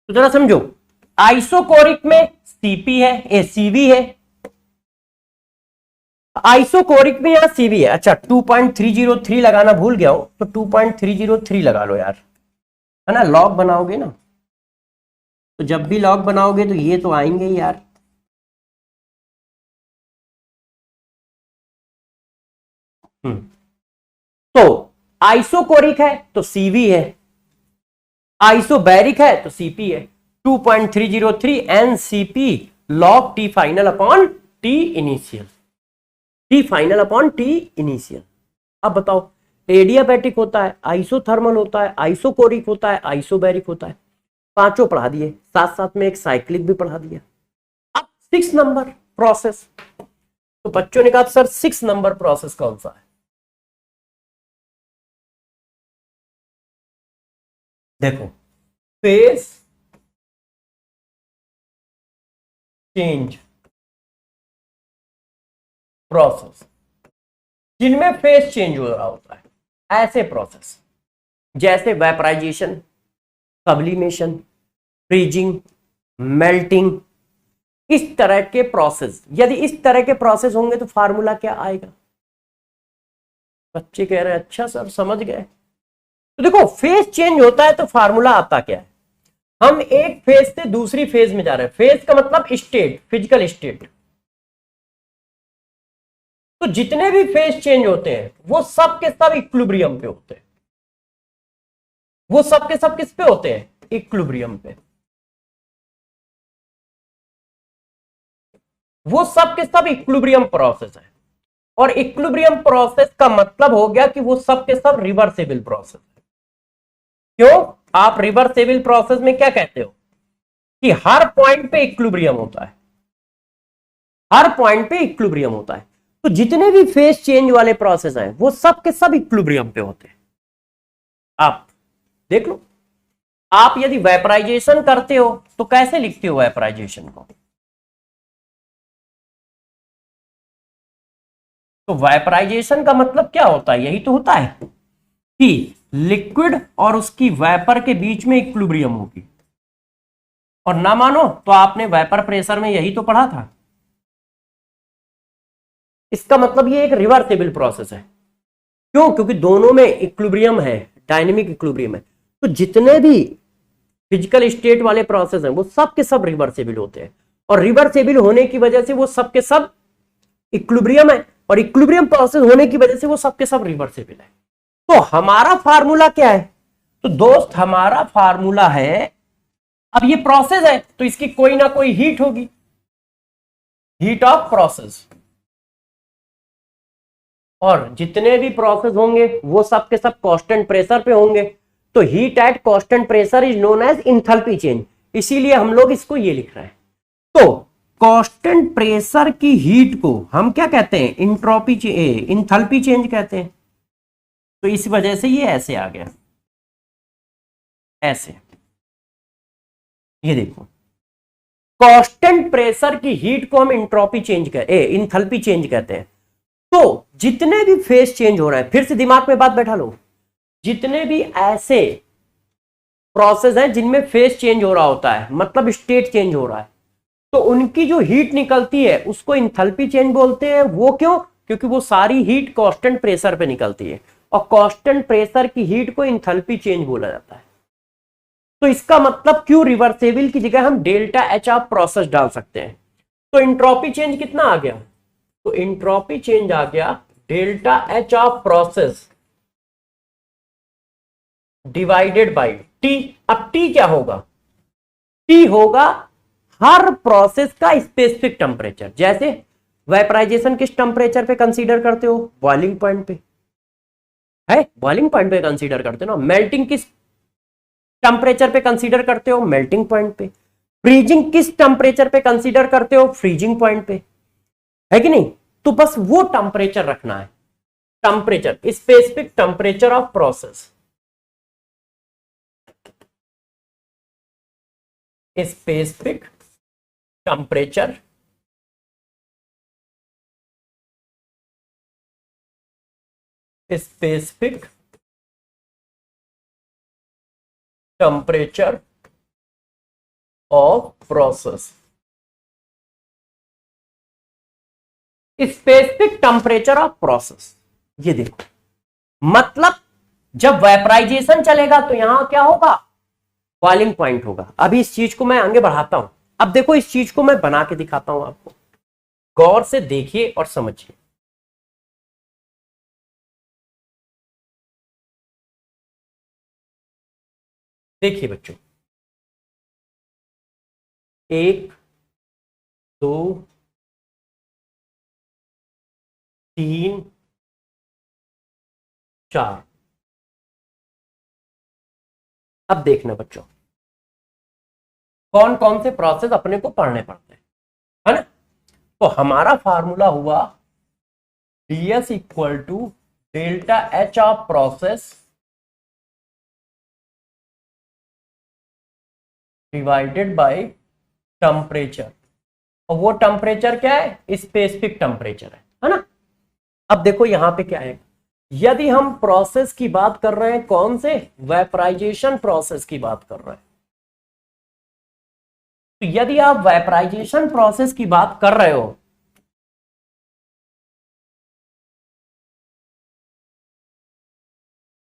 तो जरा समझो, आइसोकोरिक में Cp है, Cv है, आइसोकोरिक में यहां Cv है। अच्छा 2.303 लगाना भूल गया हो तो 2.303 लगा लो यार, है ना? लॉग बनाओगे ना, तो जब भी लॉग बनाओगे तो ये तो आएंगे ही यार। तो आइसोकोरिक है तो Cv है, आइसोबैरिक है तो Cp है। 2.303 NCP log T final upon T initial, T final upon T initial. अब बताओ, एडियाबैटिक होता है, आइसोथर्मल होता है, आइसोकोरिक होता है, आइसोबैरिक होता है, पांचों पढ़ा दिए, साथ साथ में एक साइक्लिक भी पढ़ा दिया। अब 6 नंबर प्रोसेस, तो बच्चों ने कहा सर 6 नंबर प्रोसेस कौन सा है? देखो, फेज चेंज प्रोसेस, जिनमें फेज चेंज हो रहा होता है, ऐसे प्रोसेस जैसे वेपराइजेशन, सब्लिमेशन, फ्रीजिंग, मेल्टिंग, इस तरह के प्रोसेस। यदि इस तरह के प्रोसेस होंगे तो फार्मूला क्या आएगा? बच्चे कह रहे हैं अच्छा सर समझ गए। तो देखो, फेज चेंज होता है तो फार्मूला आता क्या है? हम एक फेज से दूसरी फेज में जा रहे हैं। फेज का मतलब स्टेट, फिजिकल स्टेट। तो जितने भी फेज चेंज होते हैं वो सब के सब इक्विलिब्रियम पे होते हैं। वो सब के सब किस पे होते हैं? इक्विलिब्रियम पे। वो सब के सब इक्विलिब्रियम प्रोसेस है, और इक्विलिब्रियम प्रोसेस का मतलब हो गया कि वो सब के सब रिवर्सेबल प्रोसेस है। क्यों? आप रिवर्सेबल प्रोसेस में क्या कहते हो कि हर पॉइंट पे इक्विलिब्रियम होता है, हर पॉइंट पे इक्विलिब्रियम होता है। तो जितने भी फेज चेंज वाले प्रोसेस हैं वो सब के सब इक्विलिब्रियम पे होते हैं। आप देख लो, आप यदि वेपराइजेशन करते हो तो कैसे लिखते हो वेपराइजेशन को? तो वेपराइजेशन का मतलब क्या होता है? यही तो होता है कि लिक्विड और उसकी वेपर के बीच में इक्विलिब्रियम होगी। और ना मानो तो आपने वेपर प्रेशर में यही तो पढ़ा था। इसका मतलब ये एक रिवर्सेबल प्रोसेस है। क्यों? क्योंकि दोनों में इक्विलिब्रियम है, डायनेमिक इक्विलिब्रियम है। तो जितने भी फिजिकल स्टेट वाले प्रोसेस हैं वो सब के सब रिवर्सेबल होते हैं, और रिवर्सेबल होने की वजह से वो सब के सब इक्विलिब्रियम है, और इक्विलिब्रियम प्रोसेस होने की वजह से वो सब के सब रिवर्सेबल है। तो हमारा फार्मूला क्या है? तो दोस्त हमारा फार्मूला है, अब ये प्रोसेस है तो इसकी कोई ना कोई हीट होगी, हीट ऑफ प्रोसेस। और जितने भी प्रोसेस होंगे वो सब के सब कांस्टेंट प्रेशर पे होंगे। तो heat at constant pressure is known as enthalpy change, इसीलिए हम लोग इसको ये लिख रहे हैं। तो कांस्टेंट प्रेशर की हीट को हम क्या कहते हैं? इंथैल्पी चेंज कहते हैं। तो इस वजह से ये ऐसे आ गया, ऐसे। ये देखो, कांस्टेंट प्रेशर की हीट को हम इंथैल्पी चेंज कहते हैं। तो जितने भी फेज चेंज हो रहा है, फिर से दिमाग में बात बैठा लो, जितने भी ऐसे प्रोसेस हैं जिनमें फेज चेंज हो रहा होता है, मतलब स्टेट चेंज हो रहा है, तो उनकी जो हीट निकलती है उसको इंथैल्पी चेंज बोलते हैं। वो क्यों? क्योंकि वो सारी हीट कांस्टेंट प्रेशर पे निकलती है, और कांस्टेंट प्रेशर की हीट को इंथैल्पी चेंज बोला जाता है। तो इसका मतलब क्यों रिवर्सेबल की जगह हम डेल्टा एच ऑफ प्रोसेस डाल सकते हैं। तो इंट्रोपी चेंज कितना आ गया? तो इंट्रोपी चेंज आ गया delta H of process divided by T. अब टी क्या होगा? टी होगा हर प्रोसेस का स्पेसिफिक टेम्परेचर। जैसे वेपराइजेशन किस टेम्परेचर पे कंसीडर करते हो? बॉइलिंग पॉइंट पे है, बॉइलिंग पॉइंट पे कंसीडर करते हो ना। मेल्टिंग किस टेम्परेचर पे कंसीडर करते हो? मेल्टिंग पॉइंट पे। फ्रीजिंग किस टेम्परेचर पे कंसीडर करते हो? फ्रीजिंग पॉइंट पे, है कि नहीं? तो बस वो टेम्परेचर रखना है, temperature, specific temperature of process, specific temperature specific temperature of process. Specific temperature of process, ये देखो, मतलब जब वेपराइजेशन चलेगा तो यहां क्या होगा? बॉइलिंग पॉइंट होगा। अभी इस चीज को मैं आगे बढ़ाता हूं। अब देखो, इस चीज को मैं बना के दिखाता हूं आपको, गौर से देखिए और समझिए। देखिए बच्चों, 1 2 3 4। अब देखना बच्चों, कौन कौन से प्रोसेस अपने को पढ़ने पड़ते हैं, है ना? तो हमारा फार्मूला हुआ ds equal to delta H of process divided by temperature. और वो टेम्परेचर क्या है? स्पेसिफिक टेम्परेचर है ना? अब देखो यहां पे क्या है, यदि हम प्रोसेस की बात कर रहे हैं, कौन से? वेपराइजेशन प्रोसेस की बात कर रहे हैं। तो यदि आप वेपराइजेशन प्रोसेस की बात कर रहे हो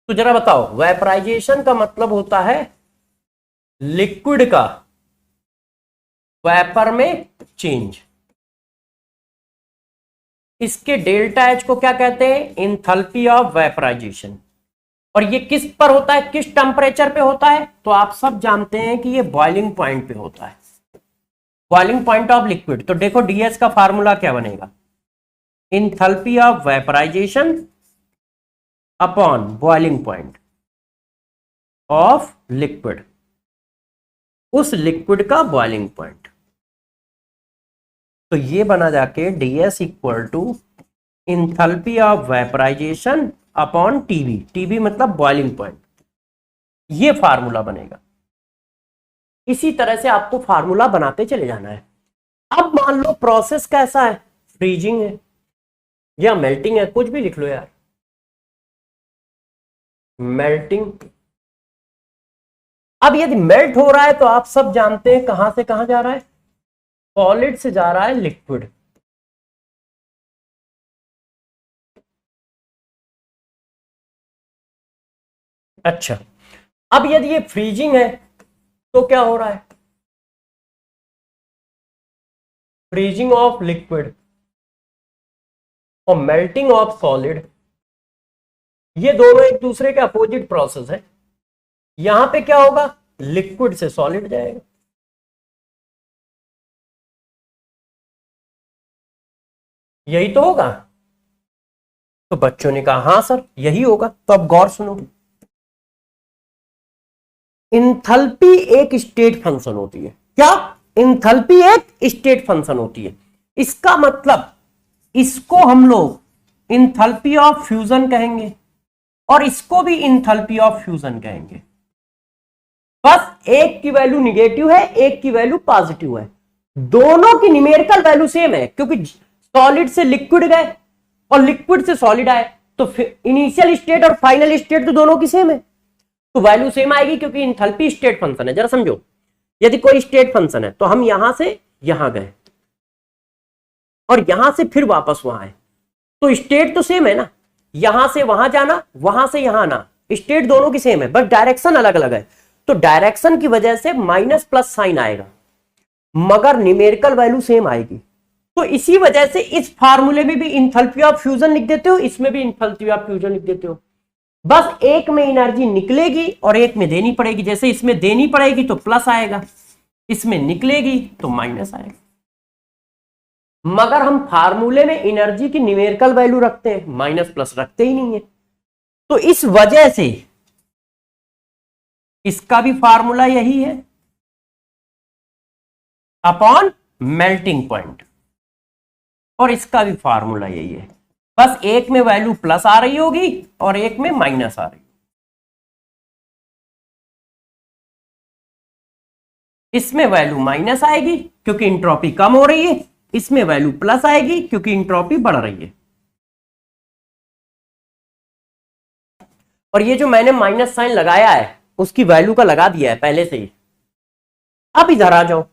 तो जरा बताओ, वेपराइजेशन का मतलब होता है लिक्विड का वेपर में चेंज। इसके डेल्टा एच को क्या कहते हैं? Enthalpy of vaporization. और ये किस पर होता है, किस टेम्परेचर पे होता है? तो आप सब जानते हैं कि ये बॉइलिंग पॉइंट पे होता है, बॉइलिंग पॉइंट ऑफ लिक्विड। तो देखो डीएस का फार्मूला क्या बनेगा? Enthalpy of vaporization upon boiling point of liquid, उस लिक्विड का बॉइलिंग पॉइंट। तो ये बना जाके ds equal to enthalpy of vaporization upon TB, TB मतलब बॉइलिंग पॉइंट। ये फार्मूला बनेगा। इसी तरह से आपको फार्मूला बनाते चले जाना है। अब मान लो प्रोसेस कैसा है? फ्रीजिंग है या मेल्टिंग है, कुछ भी लिख लो यार, मेल्टिंग। अब यदि मेल्ट हो रहा है तो आप सब जानते हैं कहां से कहां जा रहा है? सॉलिड से जा रहा है लिक्विड। अच्छा, अब यदि ये फ्रीजिंग है तो क्या हो रहा है? फ्रीजिंग ऑफ लिक्विड और मेल्टिंग ऑफ सॉलिड, ये दोनों एक दूसरे के अपोजिट प्रोसेस है। यहां पे क्या होगा? लिक्विड से सॉलिड जाएगा। यही तो होगा। तो बच्चों ने कहा हाँ सर यही होगा। तो अब गौर सुनो, इंथैल्पी एक स्टेट फंक्शन होती है। क्या? इंथैल्पी एक स्टेट फंक्शन होती है। इसका मतलब इसको हम लोग इंथैल्पी ऑफ फ्यूजन कहेंगे और इसको भी इंथैल्पी ऑफ फ्यूजन कहेंगे। बस एक की वैल्यू निगेटिव है, एक की वैल्यू पॉजिटिव है। दोनों की न्यूमेरिकल वैल्यू सेम है, क्योंकि सॉलिड से लिक्विड गए और लिक्विड से सॉलिड आए, तो इनिशियल स्टेट और फाइनल स्टेट तो दोनों की सेम है, तो वैल्यू सेम आएगी, क्योंकि इंथैल्पी स्टेट फंक्शन है। जरा समझो, यदि कोई स्टेट फंक्शन है तो हम यहां से यहां गए और यहां से फिर वापस वहां आए, तो स्टेट तो सेम है ना। यहां से वहां जाना, वहां से यहां आना, स्टेट दोनों की सेम है, बस डायरेक्शन अलग अलग है। तो डायरेक्शन की वजह से माइनस प्लस साइन आएगा, मगर न्यूमेरिकल वैल्यू सेम आएगी। तो इसी वजह से इस फार्मूले में भी इंथैल्पी ऑफ फ्यूजन लिख देते हो, इसमें भी इंथैल्पी ऑफ फ्यूजन लिख देते हो। बस एक में एनर्जी निकलेगी और एक में देनी पड़ेगी। जैसे इसमें देनी पड़ेगी तो प्लस आएगा, इसमें निकलेगी तो माइनस आएगा। मगर हम फार्मूले में एनर्जी की न्यूमेरिकल वैल्यू रखते हैं, माइनस प्लस रखते ही नहीं है। तो इस वजह से इसका भी फार्मूला यही है, अपॉन मेल्टिंग पॉइंट, और इसका भी फार्मूला यही है। बस एक में वैल्यू प्लस आ रही होगी और एक में माइनस आ रही होगी। इसमें वैल्यू माइनस आएगी क्योंकि इंट्रोपी कम हो रही है, इसमें वैल्यू प्लस आएगी क्योंकि इंट्रोपी बढ़ रही है। और ये जो मैंने माइनस साइन लगाया है उसकी वैल्यू का लगा दिया है पहले से ही। अब इधर आ जाओ,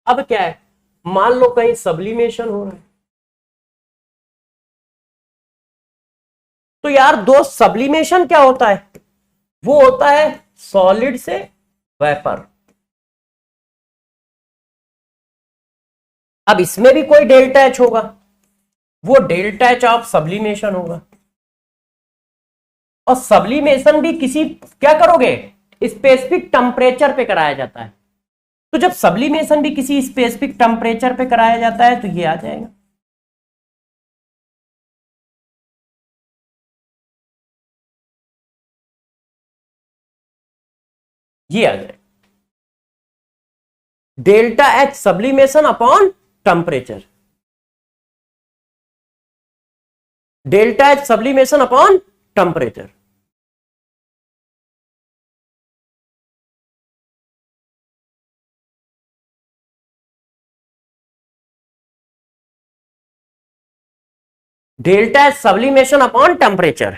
अब क्या है, मान लो कहीं सब्लिमेशन हो रहा है, तो यार दोस्त सब्लिमेशन क्या होता है, वो होता है सॉलिड से वेपर। अब इसमें भी कोई डेल्टा एच होगा, वो डेल्टा एच ऑफ सब्लिमेशन होगा। और सब्लिमेशन भी किसी क्या करोगे, स्पेसिफिक टेम्परेचर पे कराया जाता है। तो जब सब्लिमेशन भी किसी स्पेसिफिक टेम्परेचर पे कराया जाता है तो ये आ जाएगा। ये आ जाएगा delta H sublimation upon temperature, delta H sublimation upon temperature. Delta H sublimation upon temperature,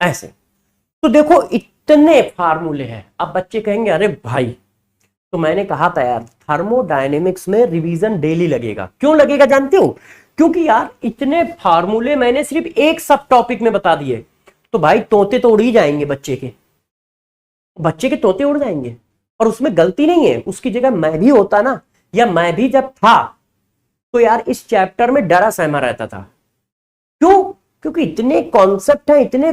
ऐसे। तो देखो इतने फार्मूले हैं। अब बच्चे कहेंगे अरे भाई, तो मैंने कहा था यार थर्मोडायनेमिक्स में रिवीजन डेली लगेगा। क्यों लगेगा जानते हो, क्योंकि यार इतने फार्मूले मैंने सिर्फ एक सब टॉपिक में बता दिए, तो भाई तोते तो उड़ ही जाएंगे, बच्चे के तोते उड़ जाएंगे। और उसमें गलती नहीं है, उसकी जगह मैं भी होता ना, या मैं भी जब था, तो यार इस चैप्टर में डरा सहमा रहता था। क्यों, क्योंकि इतने कॉन्सेप्ट है, इतने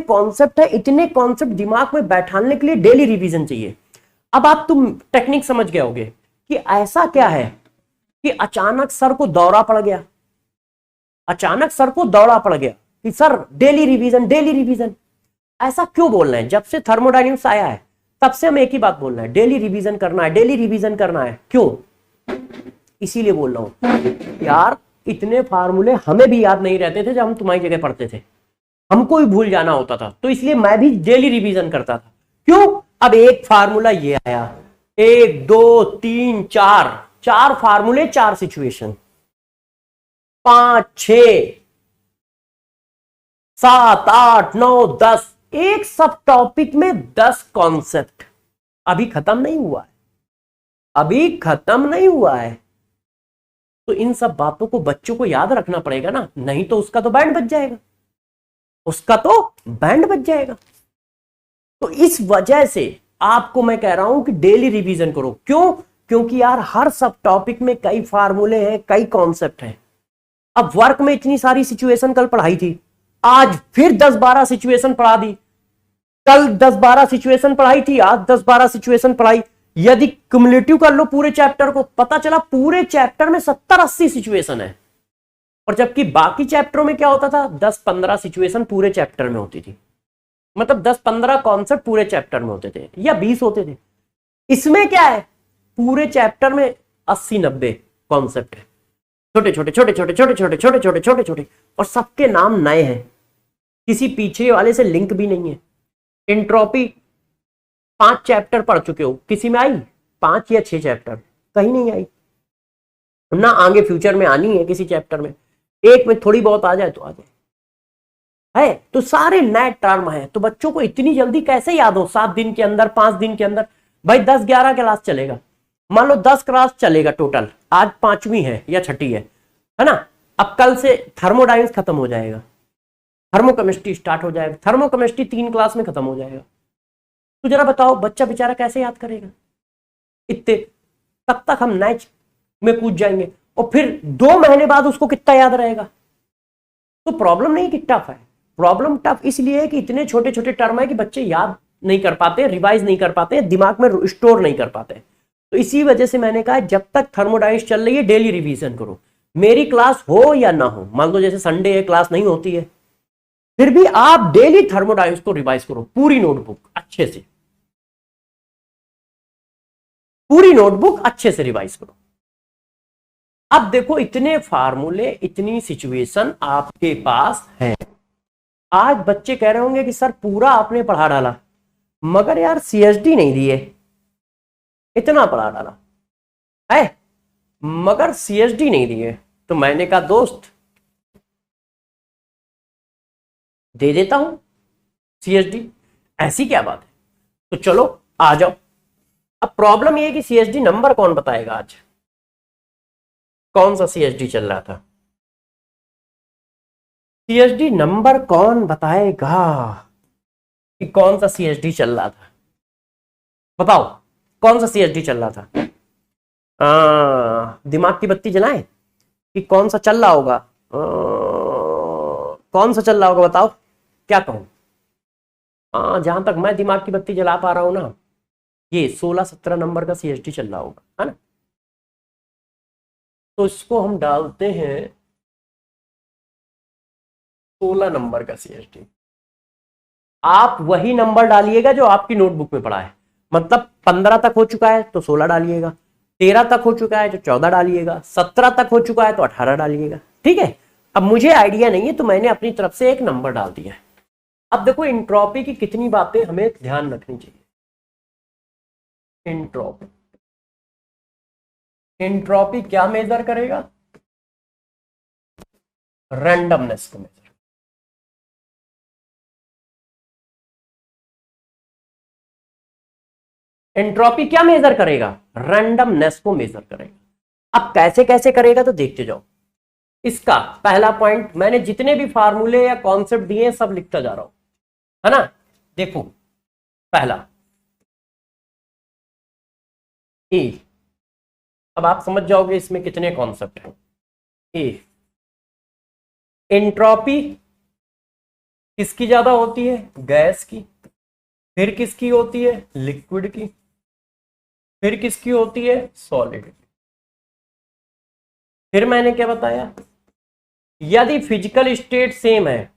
कॉन्सेप्ट दिमाग में बैठाने के लिए डेली रिवीजन चाहिए। अब आप तुम टेक्निक समझ गए होगे कि ऐसा क्या है कि अचानक सर को दौरा पड़ गया, कि सर डेली रिवीजन। ऐसा क्यों बोलना है, जब से थर्मोडायनेमिक्स आया है तब से हम एक ही बात बोलना है, डेली रिवीजन करना है। क्यों, इसीलिए बोल रहा हूं यार, इतने फार्मूले हमें भी याद नहीं रहते थे जब हम तुम्हारी जगह पढ़ते थे, हमको भी भूल जाना होता था, तो इसलिए मैं भी डेली रिवीजन करता था। क्यों, अब एक फार्मूला ये आया, 1 2 3 4 फार्मूले, 4 सिचुएशन, 5 6 7 8 9 10, एक सब टॉपिक में 10 कॉन्सेप्ट। अभी खत्म नहीं हुआ है, तो इन सब बातों को बच्चों को याद रखना पड़ेगा ना, नहीं तो उसका तो बैंड बज जाएगा। तो इस वजह से आपको मैं कह रहा हूं कि डेली रिवीजन करो। क्यों, क्योंकि यार हर सब टॉपिक में कई फार्मूले हैं, कई कॉन्सेप्ट हैं। अब वर्क में इतनी सारी सिचुएशन कल पढ़ाई थी, आज फिर 10-12 सिचुएशन पढ़ा दी, कल 10-12 सिचुएशन पढ़ाई थी, आज 10-12 सिचुएशन पढ़ाई। यदि क्युमुलेटिव कर लो पूरे चैप्टर को, पता चला पूरे चैप्टर में 70-80 सिचुएशन है। और जबकि बाकी चैप्टरों में क्या होता था, 10-15 सिचुएशन पूरे चैप्टर में होती थी, मतलब 10-15 कॉन्सेप्ट पूरे चैप्टर में होते थे, या 20 होते थे। इसमें क्या है, पूरे चैप्टर में 80-90 कॉन्सेप्ट है, छोटे, और सबके नाम नए हैं, किसी पीछे वाले से लिंक भी नहीं है। एंट्रोपी 5 चैप्टर पढ़ चुके हो, किसी में आई 5 या 6 चैप्टर, कहीं नहीं आई ना, आगे फ्यूचर में आनी है किसी चैप्टर में, एक में थोड़ी बहुत आ जाए तो आ जाए है। तो सारे नए टर्म है, तो बच्चों को इतनी जल्दी कैसे याद हो, 7 दिन के अंदर, 5 दिन के अंदर। भाई 10-11 क्लास चलेगा, मान लो 10 क्लास चलेगा टोटल, आज 5वीं है या 6ठी है ना। अब कल से थर्मोडायनेमिक्स खत्म हो जाएगा, थर्मोकेमिस्ट्री स्टार्ट हो जाएगा, थर्मोकेमिस्ट्री 3 क्लास में खत्म हो जाएगा। तो जरा बताओ बच्चा बेचारा कैसे याद करेगा इतने, तब तक हम नए में कूद जाएंगे, और फिर 2 महीने बाद उसको कितना याद रहेगा। तो प्रॉब्लम नहीं कि टफ है, प्रॉब्लम टफ इसलिए है कि इतने छोटे छोटे टर्म है कि बच्चे याद नहीं कर पाते, रिवाइज नहीं कर पाते, दिमाग में स्टोर नहीं कर पाते। तो इसी वजह से मैंने कहा जब तक थर्मोडायनेमिक्स चल रही है डेली रिवीजन करो, मेरी क्लास हो या ना हो। मान लो जैसे संडे है क्लास नहीं होती है, फिर भी आप डेली थर्मोडायनेमिक्स को रिवाइज करो, पूरी नोटबुक अच्छे से, पूरी नोटबुक अच्छे से रिवाइज करो। अब देखो इतने फार्मूले, इतनी सिचुएशन आपके पास है। आज बच्चे कह रहे होंगे कि सर पूरा आपने पढ़ा डाला, मगर यार सीएसडी नहीं दिए, इतना पढ़ा डाला है मगर सीएसडी नहीं दिए। तो मैंने कहा दोस्त दे देता हूं सीएसडी, ऐसी क्या बात है, तो चलो आ जाओ। अब प्रॉब्लम यह है कि सीएसडी नंबर कौन बताएगा आज, कौन सा सीएसडी चल रहा था, सीएसडी नंबर कौन बताएगा कि कौन सा सीएसडी चल रहा था, बताओ कौन सा सीएसडी चल रहा था। दिमाग की बत्ती जलाएं कि कौन सा चल रहा होगा, कौन सा चल रहा होगा बताओ, क्या कहूं। जहां तक मैं दिमाग की बत्ती जला पा रहा हूं ना, ये 16-17 नंबर का सीएसडी चल रहा होगा, है ना। तो इसको हम डालते हैं 16 नंबर का सीएसडी। आप वही नंबर डालिएगा जो आपकी नोटबुक में पड़ा है, मतलब 15 तक हो चुका है तो 16 डालिएगा, 13 तक हो चुका है तो 14 डालिएगा, 17 तक हो चुका है तो 18 डालिएगा, ठीक है। अब मुझे आइडिया नहीं है तो मैंने अपनी तरफ से एक नंबर डाल दिया है। अब देखो इंट्रोपी की कितनी बातें हमें ध्यान रखनी चाहिए। इंट्रोपी, इंट्रोपी क्या मेजर करेगा, रैंडमनेस को मेजर। एंट्रोपी क्या मेजर करेगा, रैंडमनेस को मेजर करेगा। अब कैसे कैसे करेगा तो देखते जाओ। इसका पहला पॉइंट, मैंने जितने भी फार्मूले या कॉन्सेप्ट दिए सब लिखता जा रहा हूं, है ना। देखो पहला ए, अब आप समझ जाओगे इसमें कितने कॉन्सेप्ट हैं। ए, एंट्रोपी किसकी ज्यादा होती है, गैस की, फिर किसकी होती है, लिक्विड की, फिर किसकी होती है, सॉलिड की। फिर मैंने क्या बताया, यदि फिजिकल स्टेट सेम है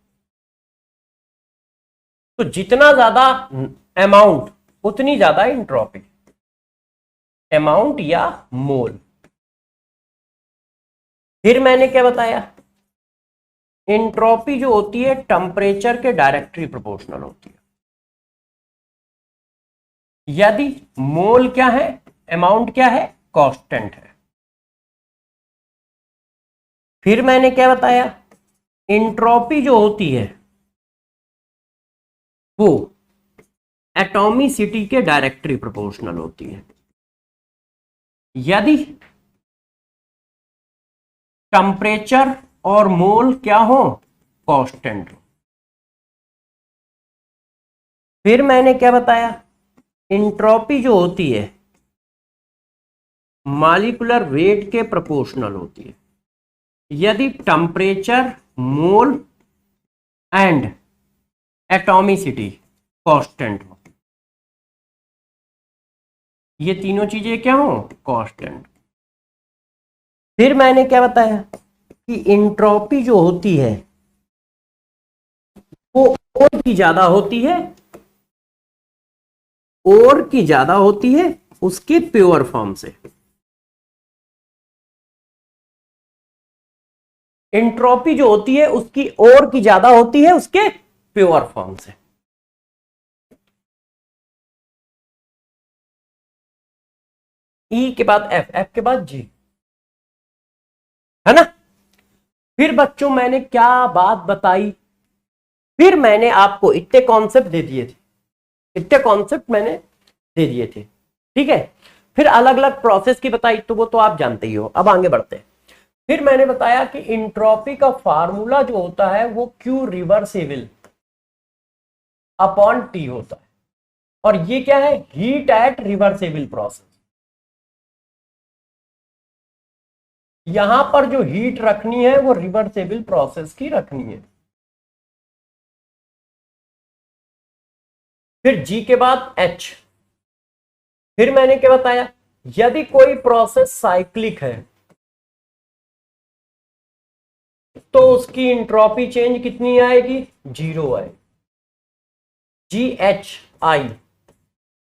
तो जितना ज्यादा अमाउंट उतनी ज्यादा एंट्रोपी, अमाउंट या मोल। फिर मैंने क्या बताया, एंट्रोपी जो होती है टेम्परेचर के डायरेक्टली प्रोपोर्शनल होती है। यदि मोल क्या है, अमाउंट क्या है, कांस्टेंट है। फिर मैंने क्या बताया, एंट्रोपी जो होती है वो एटॉमिसिटी के डायरेक्टली प्रोपोर्शनल होती है। यदि टेम्परेचर और मोल क्या हो, कांस्टेंट हो। फिर मैंने क्या बताया, एंट्रोपी जो होती है मॉलिक्यूलर वेट के प्रोपोर्शनल होती है। यदि temperature, mole and atomicity constant हो, ये तीनों चीजें क्या हो, कांस्टेंट। फिर मैंने क्या बताया कि एंट्रोपी जो होती है वो और की ज्यादा होती है, और की ज्यादा होती है उसके प्योर फॉर्म से। एंट्रोपी जो होती है उसकी और की ज्यादा होती है उसके प्योर फॉर्म से। ई के बाद एफ, एफ के बाद जी, है ना। फिर बच्चों मैंने क्या बात बताई, फिर मैंने आपको इतने कॉन्सेप्ट दे दिए थे, इतने कॉन्सेप्ट मैंने दे दिए थे, ठीक है। फिर अलग अलग प्रोसेस की बताई तो वो तो आप जानते ही हो। अब आगे बढ़ते हैं। फिर मैंने बताया कि एंट्रोपी का फार्मूला जो होता है वो क्यू रिवर्सिबल अपॉन टी होता है, और ये क्या है, हीट एट रिवर्सिबल प्रोसेस। यहां पर जो हीट रखनी है वो रिवर्सिबल प्रोसेस की रखनी है। फिर जी के बाद एच। फिर मैंने क्या बताया, यदि कोई प्रोसेस साइक्लिक है तो उसकी इंट्रोपी चेंज कितनी आएगी? 0 आएगी, GHI।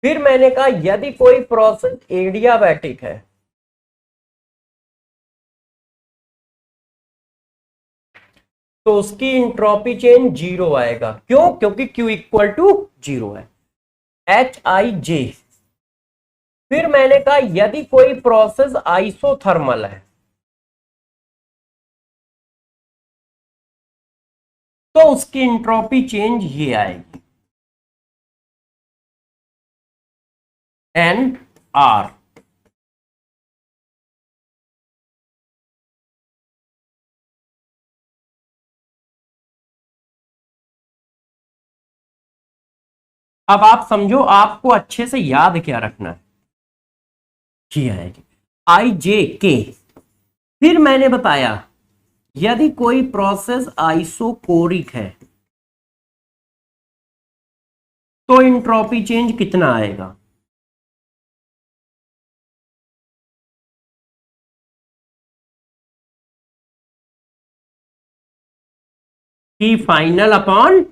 फिर मैंने कहा यदि कोई प्रोसेस एडियाबैटिक है तो उसकी इंट्रोपी चेंज 0 आएगा। क्यों? क्योंकि Q इक्वल टू 0 है, HIJ। फिर मैंने कहा यदि कोई प्रोसेस आइसोथर्मल है तो उसकी इंट्रोपी चेंज ये आएगी, NR। अब आप समझो, आपको अच्छे से याद क्या रखना है, ये आएगी IJK। फिर मैंने बताया यदि कोई प्रोसेस आइसोकोरिक है तो इंट्रोपी चेंज कितना आएगा? T final upon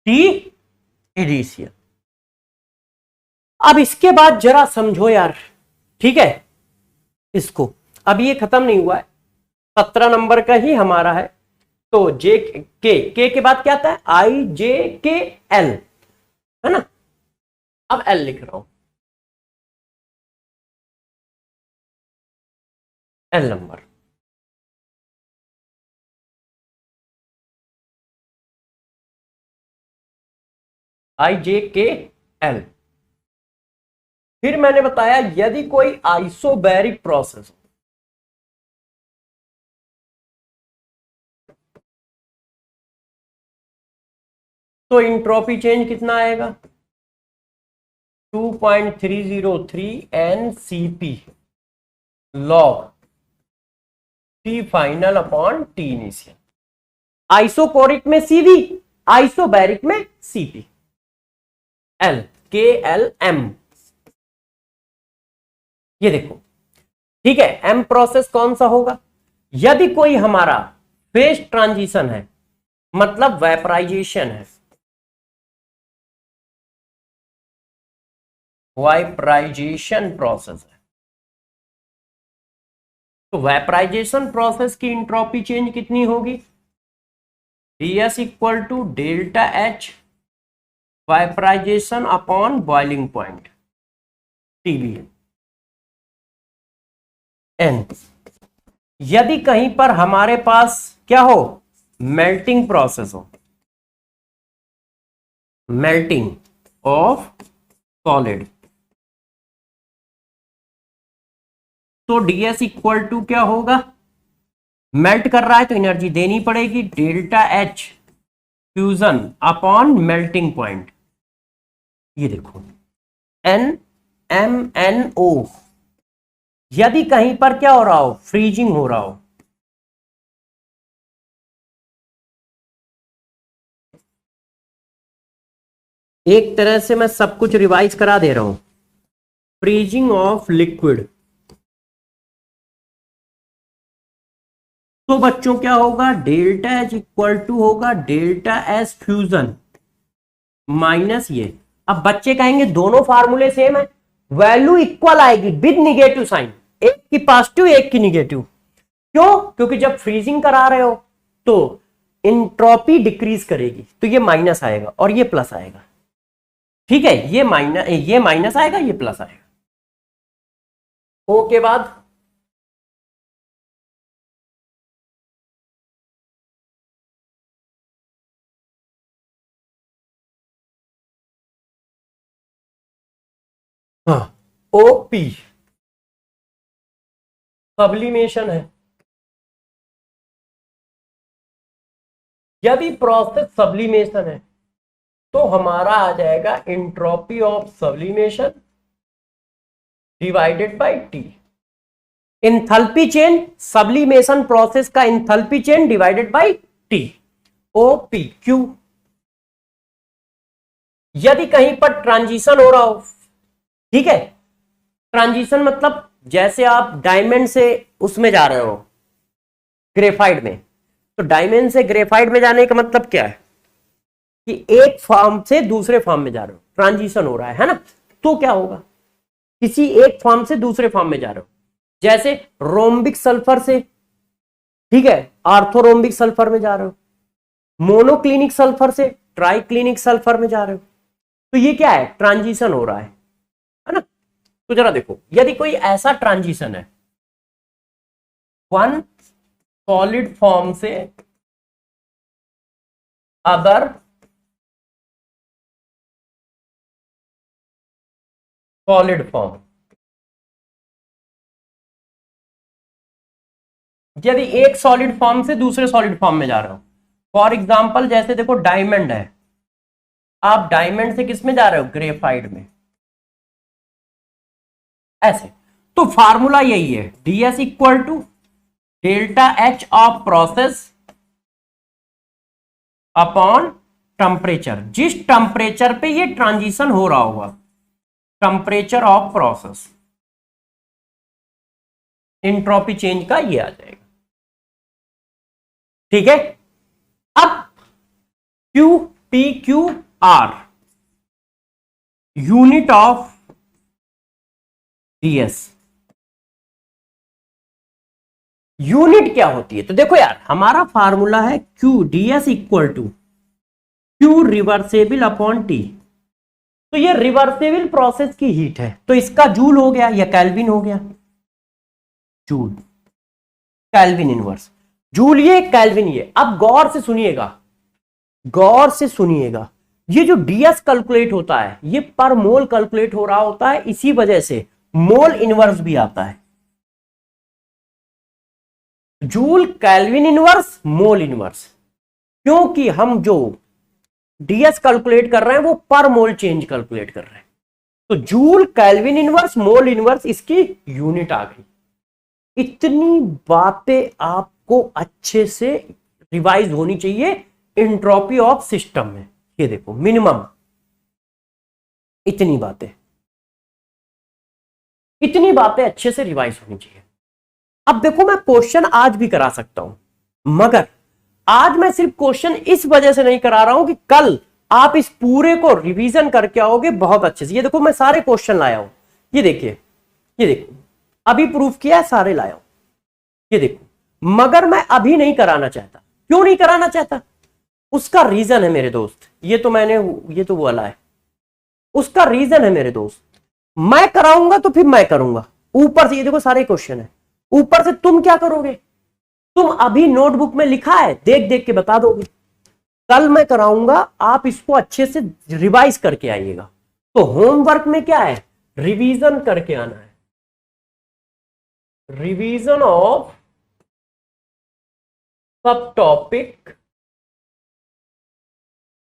T initial. अब इसके बाद जरा समझो यार, ठीक है, इसको अब ये खत्म नहीं हुआ है, 17 नंबर का ही हमारा है। तो के बाद क्या आता है? IJKL, है ना। अब L लिख रहा हूं, L नंबर। IJKL। फिर मैंने बताया यदि कोई आइसोबैरिक प्रोसेस हो तो इंट्रोपी चेंज कितना आएगा? 2.303 NCP log T final upon T initial. Isochoric में CV, आइसोबैरिक में CP। L KLM, ये देखो, ठीक है। M प्रोसेस कौन सा होगा? यदि कोई हमारा फेज ट्रांजिशन है, मतलब वेपराइजेशन है, वेपराइजेशन प्रोसेस है, तो वेपराइजेशन प्रोसेस की इंट्रोपी चेंज कितनी होगी? DS equal to delta H vaporization upon boiling point, TB N। यदि कहीं पर हमारे पास क्या हो? मेल्टिंग प्रोसेस हो, मेल्टिंग ऑफ सॉलिड, तो DS इक्वल टू क्या होगा? मेल्ट कर रहा है तो एनर्जी देनी पड़ेगी, delta H fusion upon melting point. ये देखो NMNO। यदि कहीं पर क्या हो रहा हो? फ्रीजिंग हो रहा हो, एक तरह से मैं सब कुछ रिवाइज करा दे रहा हूं, फ्रीजिंग ऑफ लिक्विड, तो बच्चों क्या होगा? डेल्टा H इक्वल टू होगा डेल्टा S फ्यूजन माइनस ये। अब बच्चे कहेंगे दोनों फार्मूले सेम है, वैल्यू इक्वल आएगी विद निगेटिव साइन, एक की पॉजिटिव एक की निगेटिव। क्यों? क्योंकि जब फ्रीजिंग करा रहे हो तो इंट्रोपी डिक्रीज करेगी, तो ये माइनस आएगा और ये प्लस आएगा, ठीक है। ये माइनस आएगा, ये प्लस आएगा। ओ के बाद हाँ, OP सब्लिमेशन है। यदि प्रोसेस सब्लिमेशन है तो हमारा आ जाएगा entropy of sublimation divided by T। Enthalpy change, sublimation process का enthalpy change divided by T, OPQ। यदि कहीं पर ट्रांजिशन हो रहा हो, ठीक है, ट्रांजिशन मतलब जैसे आप डायमंड से उसमें जा रहे हो, ग्रेफाइट में। तो डायमंड से ग्रेफाइट में जाने का मतलब क्या है कि एक फॉर्म से दूसरे फॉर्म में जा रहे हो, ट्रांजिशन हो रहा है ना। तो क्या होगा, किसी एक फॉर्म से दूसरे फॉर्म में जा रहे हो, जैसे रोम्बिक सल्फर से, ठीक है, आर्थोरोम्बिक सल्फर में जा रहे हो, मोनोक्लिनिक सल्फर से ट्राइक्लिनिक सल्फर में जा रहे हो। तो ये क्या है, ट्रांजिशन हो रहा है ना। तो जरा देखो, यदि कोई ऐसा ट्रांजिशन है वन सॉलिड फॉर्म से अदर सॉलिड फॉर्म, यदि एक सॉलिड फॉर्म से दूसरे सॉलिड फॉर्म में जा रहे हो, फॉर एग्जांपल जैसे देखो डायमंड है, आप डायमंड से किस में जा रहे हो, ग्रेफाइट में, ऐसे। तो फार्मूला यही है, ds equal to delta H of process upon temperature. जिस टेम्परेचर पे ये ट्रांजिशन हो रहा होगा, temperature of process, entropy change का ये आ जाएगा, ठीक है। अब Q P Q R unit of ds, unit क्या होती है, तो देखो यार हमारा फार्मूला है Q ds equal to Q reversible upon T। तो ये रिवर्सेबल प्रोसेस की हीट है, तो इसका जूल हो गया या केल्विन हो गया, जूल, केल्विन इनवर्स, जूल ये केल्विन ये। अब गौर से सुनिएगा, गौर से सुनिएगा, ये जो ds कैलकुलेट होता है ये पर मोल कैलकुलेट हो रहा होता है, इसी वजह से मोल इनवर्स भी आता है, joule kelvin inverse mole inverse, क्योंकि हम जो ds कैलकुलेट कर रहे हैं वो पर मोल चेंज कैलकुलेट कर रहे हैं। तो joule kelvin inverse mole inverse इसकी यूनिट आ गई। इतनी बातें आपको अच्छे से रिवाइज होनी चाहिए एंट्रोपी ऑफ सिस्टम में। ये देखो मिनिमम इतनी बातें अच्छे से रिवाइज होनी चाहिए। अब देखो मैं क्वेश्चन आज भी करा सकता हूं, मगर आज मैं सिर्फ क्वेश्चन इस वजह से नहीं करा रहा हूं कि कल आप इस पूरे को रिवीजन करके आओगे बहुत अच्छे से। ये देखो मैं सारे क्वेश्चन लाया हूं, ये देखिए, ये देखो अभी प्रूफ किया है, सारे लाया हूं, ये देखो, मगर मैं अभी नहीं कराना चाहता। क्यों नहीं कराना चाहता, उसका रीजन है मेरे दोस्त। ये तो वो वाला है, उसका रीजन है मेरे दोस्त। मैं कराऊंगा तो फिर मैं करूंगा ऊपर से, ये देखो सारे क्वेश्चन है, ऊपर से तुम क्या करोगे, तुम अभी नोटबुक में लिखा है देख देख के बता दोगे। कल मैं कराऊंगा, आप इसको अच्छे से रिवाइज करके आइएगा। तो होमवर्क में क्या है, रिवीजन करके आना है, रिवीजन ऑफ सब टॉपिक।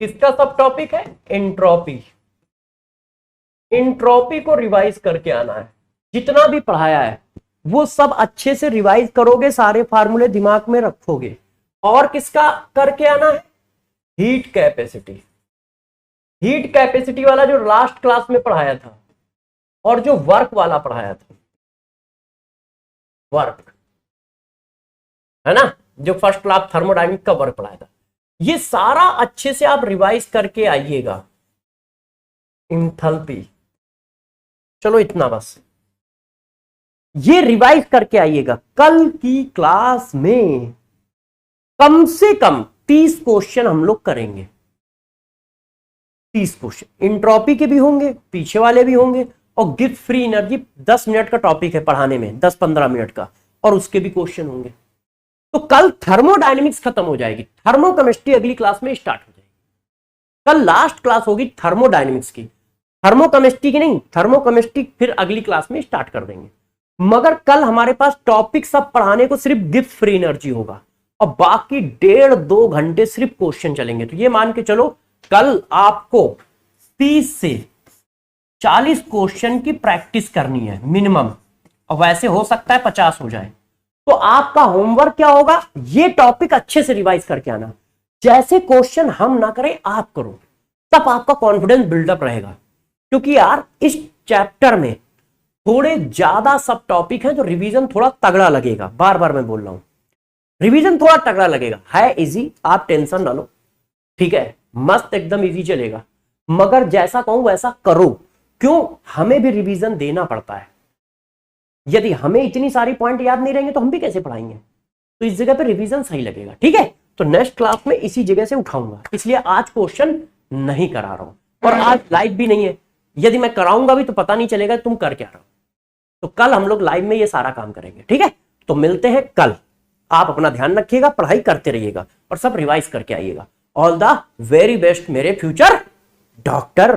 किसका सब टॉपिक है, एंट्रोपी। एंट्रोपी को रिवाइज करके आना है, जितना भी पढ़ाया है वो सब अच्छे से रिवाइज करोगे, सारे फार्मूले दिमाग में रखोगे। और किसका करके आना है, हीट कैपेसिटी। हीट कैपेसिटी वाला जो लास्ट क्लास में पढ़ाया था, और जो वर्क वाला पढ़ाया था, वर्क है ना, जो फर्स्ट क्लास थर्मोडायनेमिक का वर्क पढ़ाया था, ये सारा अच्छे से आप रिवाइज करके आइएगा। इंथैल्पी, चलो इतना बस, ये रिवाइज करके आइएगा। कल की क्लास में कम से कम 30 क्वेश्चन हम लोग करेंगे, 30 क्वेश्चन एंट्रोपी के भी होंगे, पीछे वाले भी होंगे, और गिफ्ट फ्री एनर्जी 10 मिनट का टॉपिक है पढ़ाने में, 10-15 मिनट का, और उसके भी क्वेश्चन होंगे। तो कल थर्मोडायनेमिक्स खत्म हो जाएगी, थर्मोकेमिस्ट्री अगली क्लास में स्टार्ट हो जाएगी। कल लास्ट क्लास होगी थर्मोडायनेमिक्स की, थर्मोकेमिस्ट्री की नहीं, थर्मोकेमिस्ट्री फिर अगली क्लास में स्टार्ट कर देंगे। मगर कल हमारे पास टॉपिक सब पढ़ाने को सिर्फ गिफ्ट फ्री एनर्जी होगा, और बाकी 1.5-2 घंटे सिर्फ क्वेश्चन चलेंगे। तो ये मान के चलो कल आपको 30 से 40 क्वेश्चन की प्रैक्टिस करनी है मिनिमम, और वैसे हो सकता है 50 हो जाए। तो आपका होमवर्क क्या होगा, ये टॉपिक अच्छे से रिवाइज करके आना। जैसे क्वेश्चन हम ना करें आप करो, तब आपका कॉन्फिडेंस बिल्डअप रहेगा। क्योंकि यार इस चैप्टर में थोड़े ज्यादा सब टॉपिक हैं, तो रिवीजन थोड़ा तगड़ा लगेगा, बार बार मैं बोल रहा हूं। रिवीजन थोड़ा तगड़ा लगेगा, है इजी, आप टेंशन ना लो, ठीक है, मस्त एकदम इजी चलेगा, मगर जैसा कहूं वैसा करो। क्यों? हमें भी रिवीजन देना पड़ता है। यदि हमें इतनी सारी पॉइंट याद नहीं रहेंगे तो हम भी कैसे पढ़ाएंगे? तो इस जगह पे रिवीजन सही लगेगा, ठीक है। तो नेक्स्ट क्लास में इसी जगह से उठाऊंगा, इसलिए आज क्वेश्चन नहीं करा रहा हूं, और आज लाइव भी नहीं है। यदि मैं कराऊंगा भी तो पता नहीं चलेगा तुम कर क्या रहे हो। तो कल हम लोग लाइव में ये सारा काम करेंगे, ठीक है। तो मिलते हैं कल। आप अपना ध्यान रखिएगा, पढ़ाई करते रहिएगा और सब रिवाइज करके आइएगा। ऑल द वेरी बेस्ट मेरे फ्यूचर डॉक्टर।